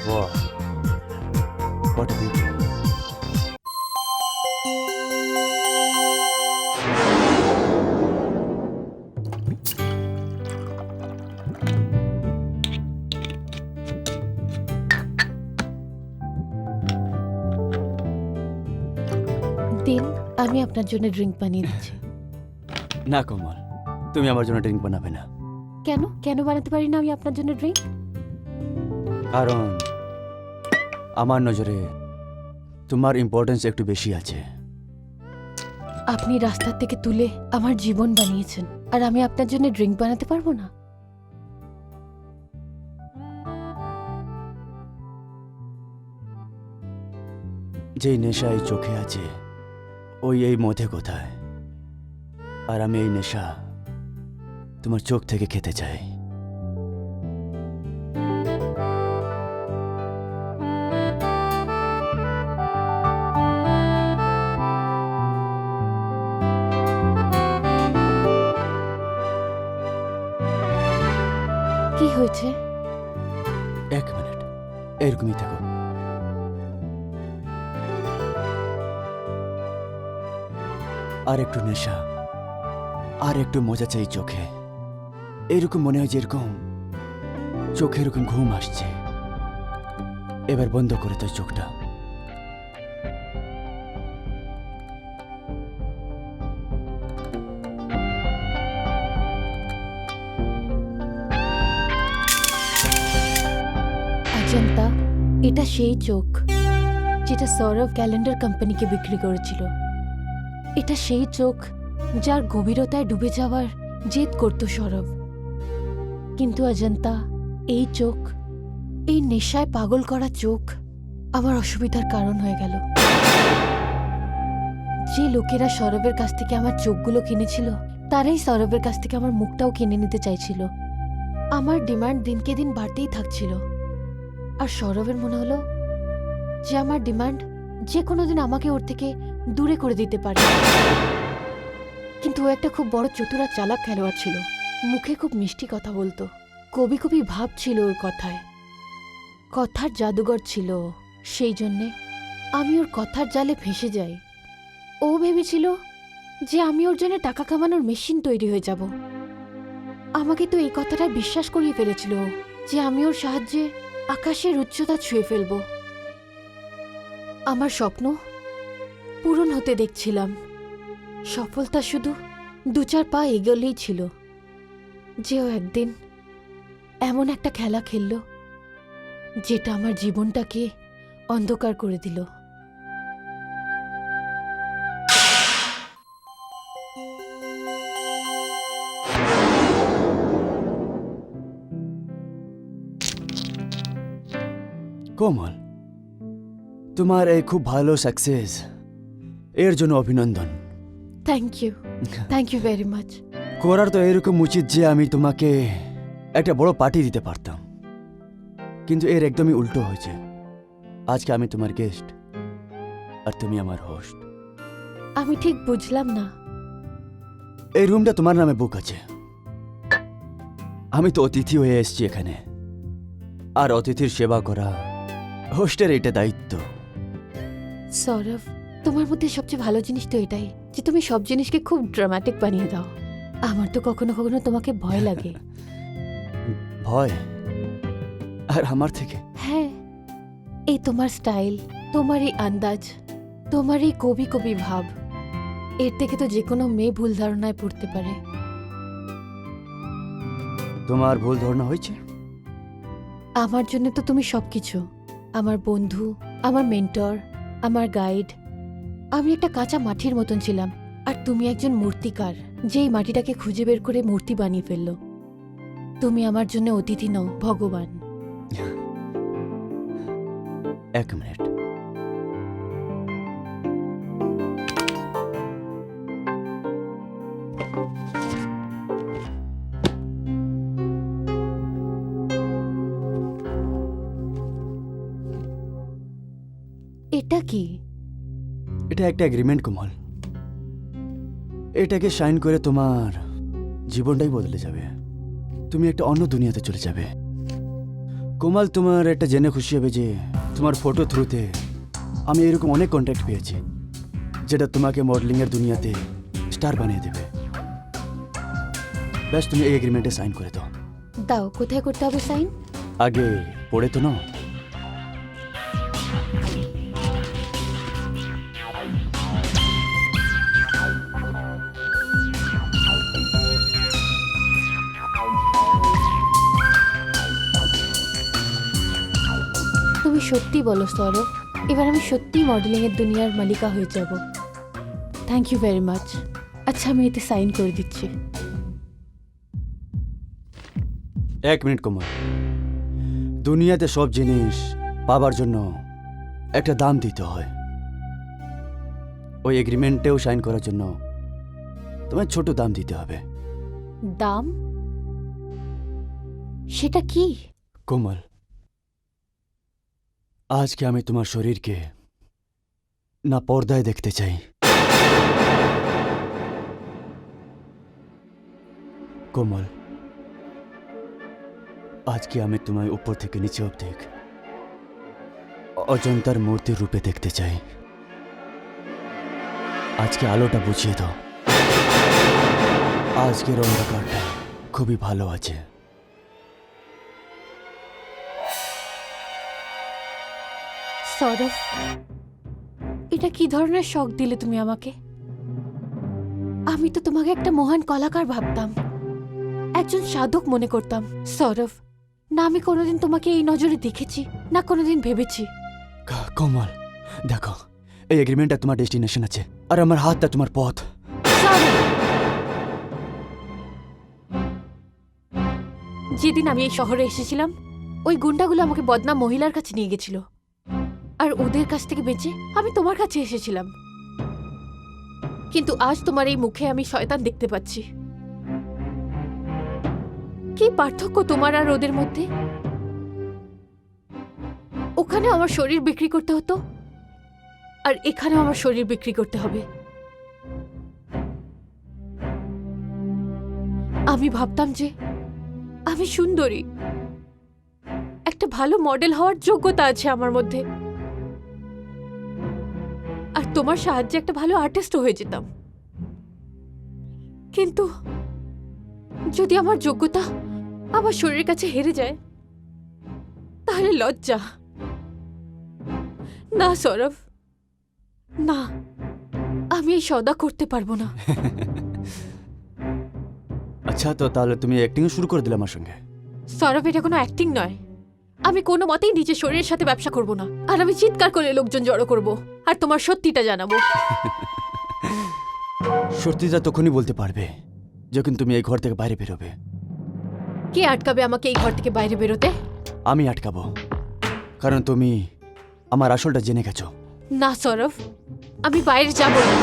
Wow. What a beauty. দিন, আমি আপনার জন্য ড্রিঙ্ক বানিয়ে দিচ্ছি। না কোমল, তুমি আমার জন্য ড্রিঙ্ক বানাবে না। কেন কেন বানাতে পারি না আমি আপনার জন্য ড্রিঙ্ক? কারণ আমার নজরে তোমার ইম্পর্টেন্স একটু বেশি আছে। আপনি রাস্তার থেকে তুলে আমার জীবন বানিয়েছেন, আর আমি আপনার জন্য ড্রিঙ্ক বানাতে পারবো না? যেই নেশা এই চোখে আছে, ওই এই মধ্যে কোথায়? আর আমি এই নেশা তোমার চোখ থেকে খেতে চাই। কি হয়েছে? এক মিনিট, এরকমই থাকো। আর একটু নেশা, আর একটু মজা চাই চোখে। এরকম মনে হয় যেরকম চোখে এরকম ঘুম আসছে। এবার বন্ধ করে তো চোখটা। অজন্তা, এটা সেই চোখ যেটা সৌরভ ক্যালেন্ডার কোম্পানিকে বিক্রি করেছিল। এটা সেই চোখ যার গভীরতায় ডুবে যাওয়ার জেদ করত সৌরভ। কিন্তু অজন্তা, এই চোখ, এই নেশায় পাগল করা চোখ আমার অসুবিধার কারণ হয়ে গেল। যে লোকেরা সৌরভের কাছ থেকে আমার চোখগুলো কিনেছিল, তারাই সৌরভের কাছ থেকে আমার মুখটাও কিনে নিতে চাইছিল। আমার ডিমান্ড দিনকে দিন বাড়তেই থাকছিল, আর সৌরভের মনে হলো যে আমার ডিমান্ড যে কোনোদিন আমাকে ওর থেকে দূরে করে দিতে পারে। কিন্তু ও একটা খুব বড় চতুর আর চালাক খেলোয়াড় ছিল। মুখে খুব মিষ্টি কথা বলতো, কবি কবি ভাব ছিল ওর কথায়। কথার জাদুঘর ছিল ও। সেই জন্যে আমি ওর কথার জালে ফেঁসে যাই। ও ভেবেছিল যে আমি ওর জন্য টাকা কামানোর মেশিন তৈরি হয়ে যাব। আমাকে তো এই কথাটা বিশ্বাস করিয়ে ফেলেছিল ও, যে আমি ওর সাহায্যে আকাশের উচ্চতা ছুঁয়ে ফেলব। আমার স্বপ্ন পূরণ হতে দেখছিলাম। সফলতা শুধু 2-4 পা এগোলেই ছিল। যে ও একদিন এমন একটা খেলা খেলল যেটা আমার জীবনটাকে অন্ধকার করে দিল। কোমল, তোমার এই খুব ভালো সাকসেস, এর জন্য অভিনন্দন। Thank you very much. করার তো এরকম উচিত যে আমি তোমাকে একটা বড় পার্টি দিতে পারতাম, কিন্তু এর একদমই উল্টো হয়েছে। আজকে আমি তোমার গেস্ট আর তুমি আমার হোস্ট। আমি ঠিক বুঝলাম না। এই রুমটা তোমার নামে বুক আছে। আমি তো অতিথি হয়ে এসেছি এখানে, আর অতিথির সেবা করা হোস্টের এটা দায়িত্ব। সৌরভ, তোমার মধ্যে সবচেয়ে ভালো জিনিস তো এটাই যে তুমি সব জিনিসকে খুব ড্রামাটিক বানিয়ে দাও। আমার তো কখনো কখনো তোমাকে ভয় লাগে। ভয় আর আমার থেকে? হ্যাঁ, এই তোমার স্টাইল, তোমার এই আন্দাজ, তোমার এই কবি কবি ভাব, এর থেকে তো যে কোনো মেয়ে ভুল ধারণায় পড়তে পারে। তোমার ভুল ধারণা হয়েছে? আমার জন্য তো তুমি সবকিছু, আমার বন্ধু, আমার মেন্টর, আমার গাইড। আমি একটা কাঁচা মাটির মতন ছিলাম, আর তুমি একজন মূর্তিকার, যেই মাটিটাকে খুঁজে বের করে মূর্তি বানিয়ে ফেললো। তুমি আমার জন্য অতিথি নও, ভগবান। এক মিনিট। এটা কি? এটা একটা এগ্রিমেন্ট কোমল। এটাকে সাইন করে তোমার জীবনটাই বদলে যাবে। তুমি একটা অন্য দুনিয়াতে চলে যাবে। কোমল, তোমার এটা জেনে খুশি হবে যে তোমার ফটো থ্রুতে আমি এরকম অনেক কন্ট্যাক্ট পেয়েছি, যেটা তোমাকে মডেলিংয়ের দুনিয়াতে স্টার বানিয়ে দেবে। ব্যাস, তুমি এই এগ্রিমেন্টে সাইন করে দাও। দাও, কোথায় করতে হবে সাইন? আগে পড়ে তো নাও। তুমি সত্যি বলো সৌরভ, এবার আমি সত্যি মডেলিংয়ের দুনিয়ার মালিকা হয়ে যাব। Thank you very much. আচ্ছা, আমি এতে সাইন করে দিচ্ছি। এক মিনিট কোমল, দুনিয়াতে সব জিনিস পাবার জন্য একটা দাম দিতে হয়। ওই এগ্রিমেন্টেও সাইন করার জন্য তোমার ছোট দাম দিতে হবে। দাম? সেটা কি? কোমল, আজকে আমি তোমার শরীরকে না পর্দায় দেখতে চাই। কোমল, আজকে আমি তোমায় উপর থেকে নিচে অবধি অজন্তার মূর্তির রূপে দেখতে চাই। আজকে আলোটা বুঝিয়ে দাও। আজকের অন্ধকারটা খুবই ভালো আছে। সৌরভ, এটা কি ধরনের শখ দিলে তুমি আমাকে? আমি তো তোমাকে একটা মহান কলাকার ভাবতাম, একজন সাধক মনে করতাম। সৌরভ, না আমি কোনোদিন তোমাকে এই নজরে দেখেছি, না কোনোদিন ভেবেছি। কোমল, দেখো, এই এগ্রিমেন্টটা তোমার ডেস্টিনেশন আছে, আর আমার হাতটা তোমার পথ। সৌরভ, যেদিন আমি এই শহরে এসেছিলাম, ওই গুন্ডাগুলো আমাকে বদনাম মহিলার কাছে নিয়ে গেছিল, আর ওদের কাছ থেকে বেঁচে আমি তোমার কাছে এসেছিলাম। কিন্তু আজ তোমার এই মুখে আমি শয়তান দেখতে পাচ্ছি। কি পার্থক্য তোমার আর ওদের মধ্যে? ওখানে আমার শরীর বিক্রি করতে হতো, আর এখানে আমার শরীর বিক্রি করতে হবে। আমি ভাবতাম যে আমি সুন্দরী, একটা ভালো মডেল হওয়ার যোগ্যতা আছে আমার মধ্যে, আর তোমার সাহায্যে একটা ভালো আর্টিস্টও হয়ে যেতাম। কিন্তু যদি আমার যোগ্যতা আমার শরীরের কাছে হেরে যায়, তাহলে লজ্জা। না সৌরভ, না, আমি এই সওদা করতে পারবো না। আচ্ছা, তো তাহলে তুমি অ্যাক্টিং শুরু করে দিলে আমার সঙ্গে? সৌরভ, এটা কোনো অ্যাক্টিং নয়। আমি কোনো মতেই নিজের শরীরের সাথে ব্যবসা করব না, আর আমি চিৎকার করে লোকজন জড়ো করব, আর তোমার সত্যিটা জানাবো। সত্যিটা তখনই বলতে পারবে যখন তুমি এই ঘর থেকে বাইরে বেরোবে। কে আটকাবে আমাকে এই ঘর থেকে বাইরে বেরোতে? আমি আটকাবো, কারণ তুমি আমার আসলটা জেনে গেছো। না সৌরভ, আমি বাইরে যাব না।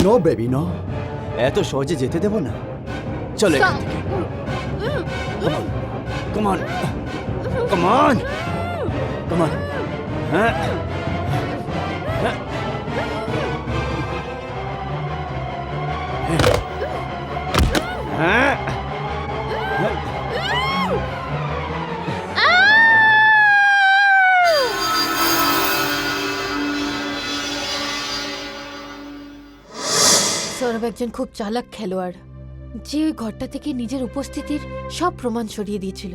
নো বেবি, নো, এত সহজে যেতে দেব না। চলো এখান থেকে। Come on. Come on. Come on. হ্যাঁ, হ্যাঁ। হ্যাঁ। সৌরভ একজন খুব চালাক খেলোয়াড়। যে ওই ঘরটা থেকে নিজের উপস্থিতির সব প্রমাণ সরিয়ে দিয়েছিল।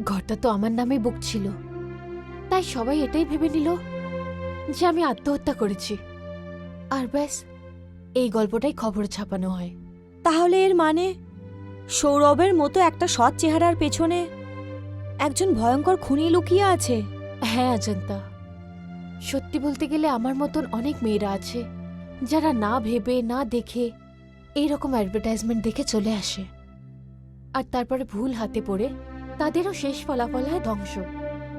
ঘরটা তো আমার নামে বুক ছিল, তাই সবাই এটাই ভেবে নিল যে আমি আত্মহত্যা করেছি। আর ব্যাস, এই গল্পটাই খবরে ছাপানো হয়। তাহলে এর মানে সৌরভের মতো একটা সৎ চেহারার পেছনে একজন ভয়ঙ্কর খুনি লুকিয়ে আছে। হ্যাঁ অজন্তা, সত্যি বলতে গেলে আমার মতন অনেক মেয়েরা আছে যারা না ভেবে না দেখে এইরকম অ্যাডভার্টাইজমেন্ট দেখে চলে আসে, আর তারপরে ভুল হাতে পড়ে তাদেরও শেষ ফলাফল হয় ধ্বংস।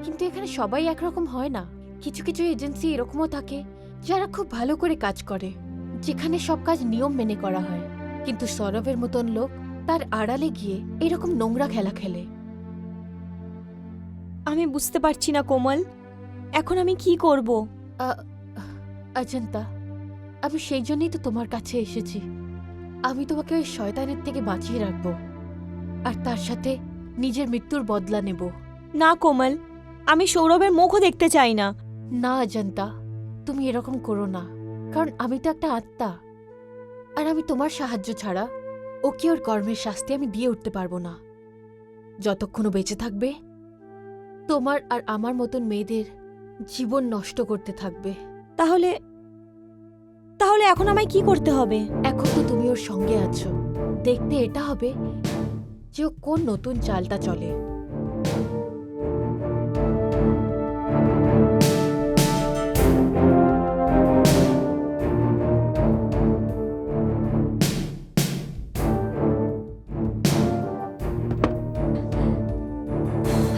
কিন্তু এখানে সবাই একরকম হয় না। কিছু কিছু এজেন্সি এরকমও থাকে যারা খুব ভালো করে কাজ করে, যেখানে সব কাজ নিয়ম মেনে করা হয়। কিন্তু সৌরভের মতন লোক তার আড়ালে গিয়ে এরকম নোংরা খেলা খেলে। আমি বুঝতে পারছি না কোমল, এখন আমি কি করব? অজন্তা, আমি সেই জন্যই তো তোমার কাছে এসেছি। আমি তোমাকে ওই শয়তানের থেকে বাঁচিয়ে রাখবো, আর তার সাথে নিজের মৃত্যুর বদলা নেব। না কোমল, আমি সৌরভের মুখও দেখতে চাই না। না অজন্তা, তুমি এরকম করো না, কারণ আমি তো একটা আত্মা, আর আমি তোমার সাহায্য ছাড়া ওকে ওর কর্মের শাস্তি আমি দিয়ে উঠতে পারবো না। যতক্ষণ ও বেঁচে থাকবে, তোমার আর আমার মতন মেয়েদের জীবন নষ্ট করতে থাকবে। তাহলে তাহলে এখন আমায় কি করতে হবে? এখন তো তুমি ওর সঙ্গে আছো, দেখতে এটা হবে যে ও কোন নতুন চালটা চলে।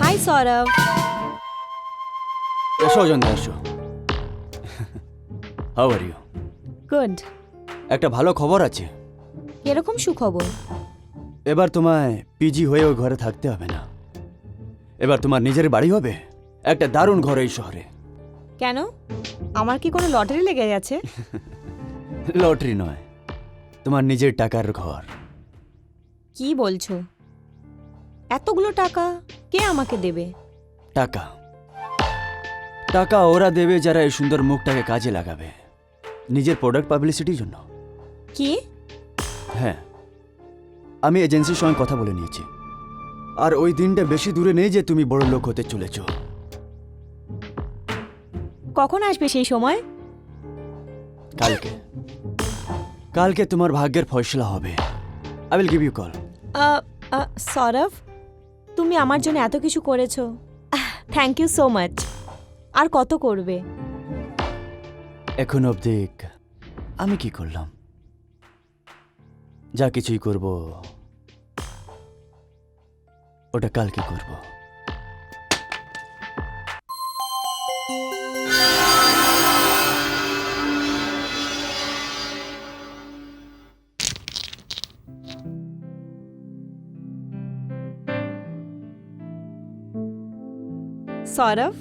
হাই সৌরভ। এসো অজন্তা, এসো। How are you? গুড। একটা ভালো খবর আছে। এরকম সুখবর? এবার তোমায় পিজি হয়ে ওই ঘরে থাকতে হবে না। এবার তোমার নিজের বাড়ি হবে, একটা দারুণ ঘর এই শহরে। কেন, আমার কি কোনো লটারি লেগে গেছে? লটারি নয়, তোমার নিজের টাকার ঘর। কি বলছো? এতগুলো টাকা কে আমাকে দেবে? টাকা টাকা ওরা দেবে যারা এই সুন্দর মুখটাকে কাজে লাগাবে নিজের প্রোডাক্ট পাবলিসিটির জন্য। কি? হ্যাঁ, আমি এজেন্সির সঙ্গে কথা বলে নিয়েছি, আর ওই দিনটা বেশি দূরে নেই যে তুমি বড় লোক হতে চলেছ। কখন আসবে সেই সময়? কালকে কালকে তোমার ভাগ্যের ফয়সলা হবে। I will give you call. Sourav, তুমি আমার জন্য এত কিছু করেছো, থ্যাংক ইউ সো মাচ। আর কত করবে? এখন অবধি আমি কি করলাম? যা কিছুই করব ওটা কালকে করব। সৌরভ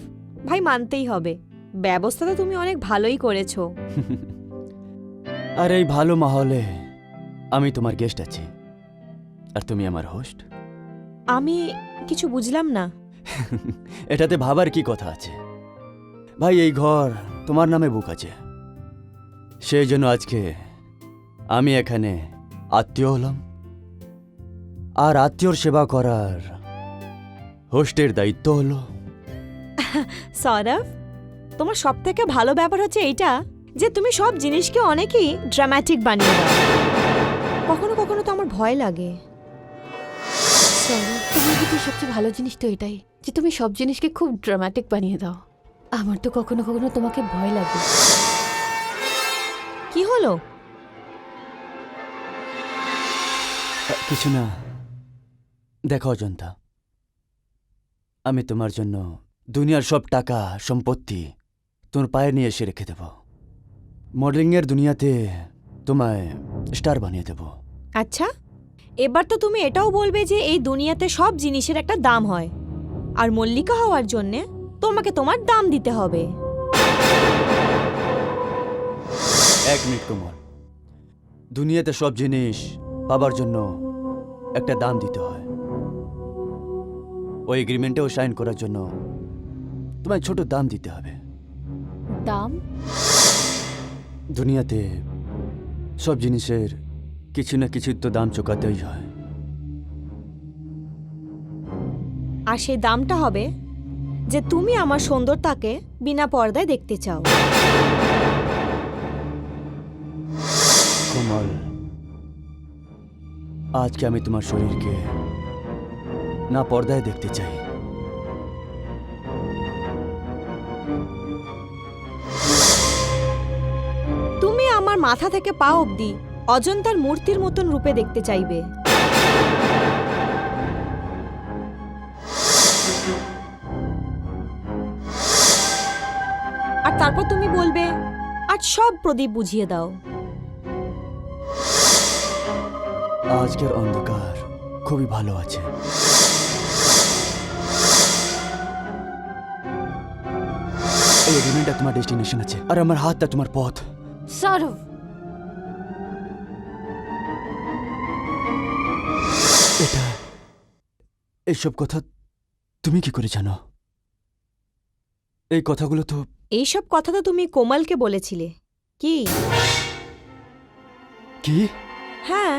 ভাই, মানতেই হবে, ব্যবস্থা তো তুমি অনেক ভালোই করেছো। আর এই ভালো মাহলে আমি তোমার গেস্ট আছি, আর তুমি আমার হোস্ট। আমি কিছু বুঝলাম না। এটাতে ভাবার কি কথা আছে? ভাই, এই ঘর তোমার নামে বুক আছে, সেই জন্য আজকে আমি এখানে আত্মীয় হলাম, আর আত্মীয়র সেবা করার হোস্টের দায়িত্ব হলো। সৌরভ, তোমার সব থেকে ভালো ব্যাপার হচ্ছে এইটা যে তুমি সব জিনিসকে অনেকই ড্রামাটিক বানিয়ে দাও। কখনো কখনো তো আমার ভয় লাগে। সৌরভ, তোমার ভিতরে সবচেয়ে ভালো জিনিস তো এটাই যে তুমি সব জিনিসকে খুব ড্রামাটিক বানিয়ে দাও। আমার তো কখনো কখনো তোমাকে ভয় লাগে। কি হলো? কিছু না। দেখো অজন্তা, আমি তোমার জন্য দুনিয়ার সব টাকা সম্পত্তি তোমার পায়ে নিয়ে এসে রেখে দেব। মডেলিংয়ের দুনিয়াতে তোমায় স্টার বানিয়ে দেব। আচ্ছা, এবার তো তুমি এটাও বলবে যে এই দুনিয়াতে সব জিনিসের একটা দাম হয়, আর মল্লিকা হওয়ার জন্যে তোমাকে তোমার দাম দিতে হবে। এক মিনিট কোমল, দুনিয়াতে সব জিনিস পাবার জন্য একটা দাম দিতে হয়। ওই এগ্রিমেন্টেও সাইন করার জন্য তোমায় ছোট দাম দিতে হবে। দাম? দুনিয়াতে সব জিনিসের কিছু না কিছু তো দাম চুকাতেই হয়। আর সেই দামটা হবে যে তুমি আমার সুন্দরতাকে বিনা পর্দায় দেখতে চাও। কোমল, আজকে আমি তোমার শরীরকে না পর্দায় দেখতে চাই। তুমি আমার মাথা থেকে পা অবধি অজন্তার মূর্তির মতন রূপে দেখতে চাইবে। আর তারপর তুমি বলবে আজ সব প্রদীপ বুঝিয়ে দাও। আজকের অন্ধকার খুবই ভালো আছে। এই এগ্রিমেন্টটা তোমার ডেস্টিনেশন আছে, আর আমার হাতটা তোমার পথ। সৌরভ, এটা এইসব কথা তুমি কি করে জানো? এই কথাগুলো তো এইসব কথা তো তুমি কোমলকে বলেছিলে কি? কি? হ্যাঁ,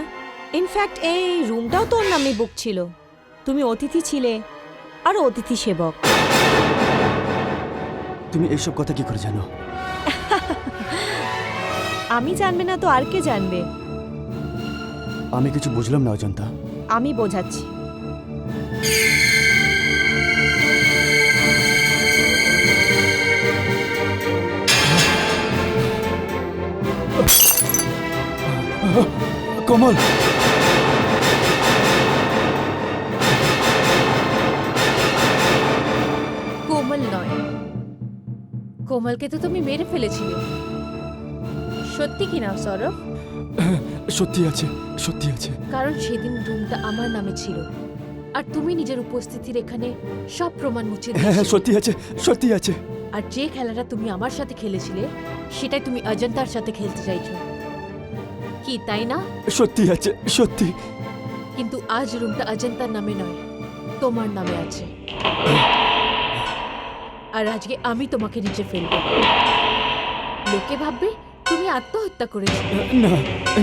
ইনফ্যাক্ট এই রুমটাও তোর নামে বুক ছিল। তুমি অতিথি ছিলে আর অতিথি সেবক। তুমি এইসব কথা কি করে জানো? আমি জানবে না তো আর কে জানবে? আমি কিছু বুঝলাম না অজন্তা। আমি বোঝাচ্ছি। কোমল, কোমল নয়, কোমলকে তো তুমি মেরে ফেলেছিলে। সত্যি কি না সৌরভ? সত্যি আছে, সত্যি আছে। কারণ সেদিন রুমটা আমার নামে ছিল, আর তুমি নিজের উপস্থিতির এখানে সব প্রমাণ মুছে হ্যাঁ হ্যাঁ, দিয়েছিলে। সত্যি আছে, সত্যি আছে। আর যে খেলাটা তুমি আমার সাথে খেলেছিলে সেটাই তুমি অজন্তার সাথে খেলতে চাইছো, কি তাই না? সত্যি আছে, সত্যি। কিন্তু আজ রুমটা অজন্তার নামে নয়, তোমার নামে আছে। আর আজকে আমি তোমাকে নিচে ফেলবো। লোকে ভাববে তুমি আত্মহত্যা করেছো। না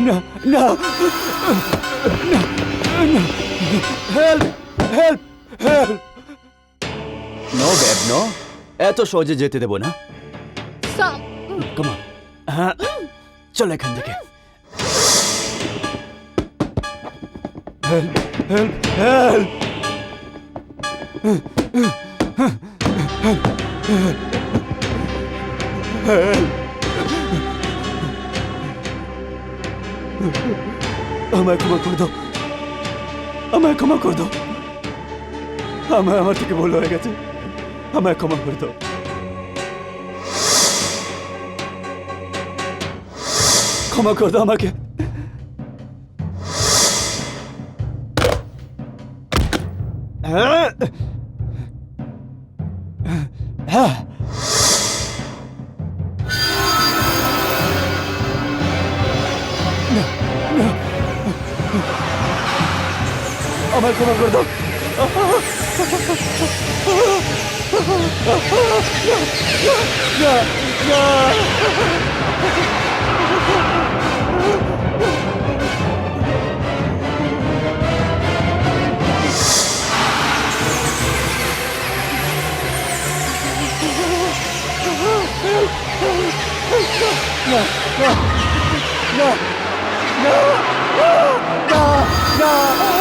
না না, help help help! No babe, no, এত সহজে যেতে দেবো না। কমন, হ্যাঁ, চল এখান থেকে। Help help help! আমায় ক্ষমা করে দাও, আমায় ক্ষমা করে দাও। আমার থেকে ভুল হয়ে গেছে, আমায় ক্ষমা করে দাও। ক্ষমা করে দাও আমাকে। হ্যাঁ হ্যাঁ, আমায় ক্ষমা করে দাও। না না, না না না না না না।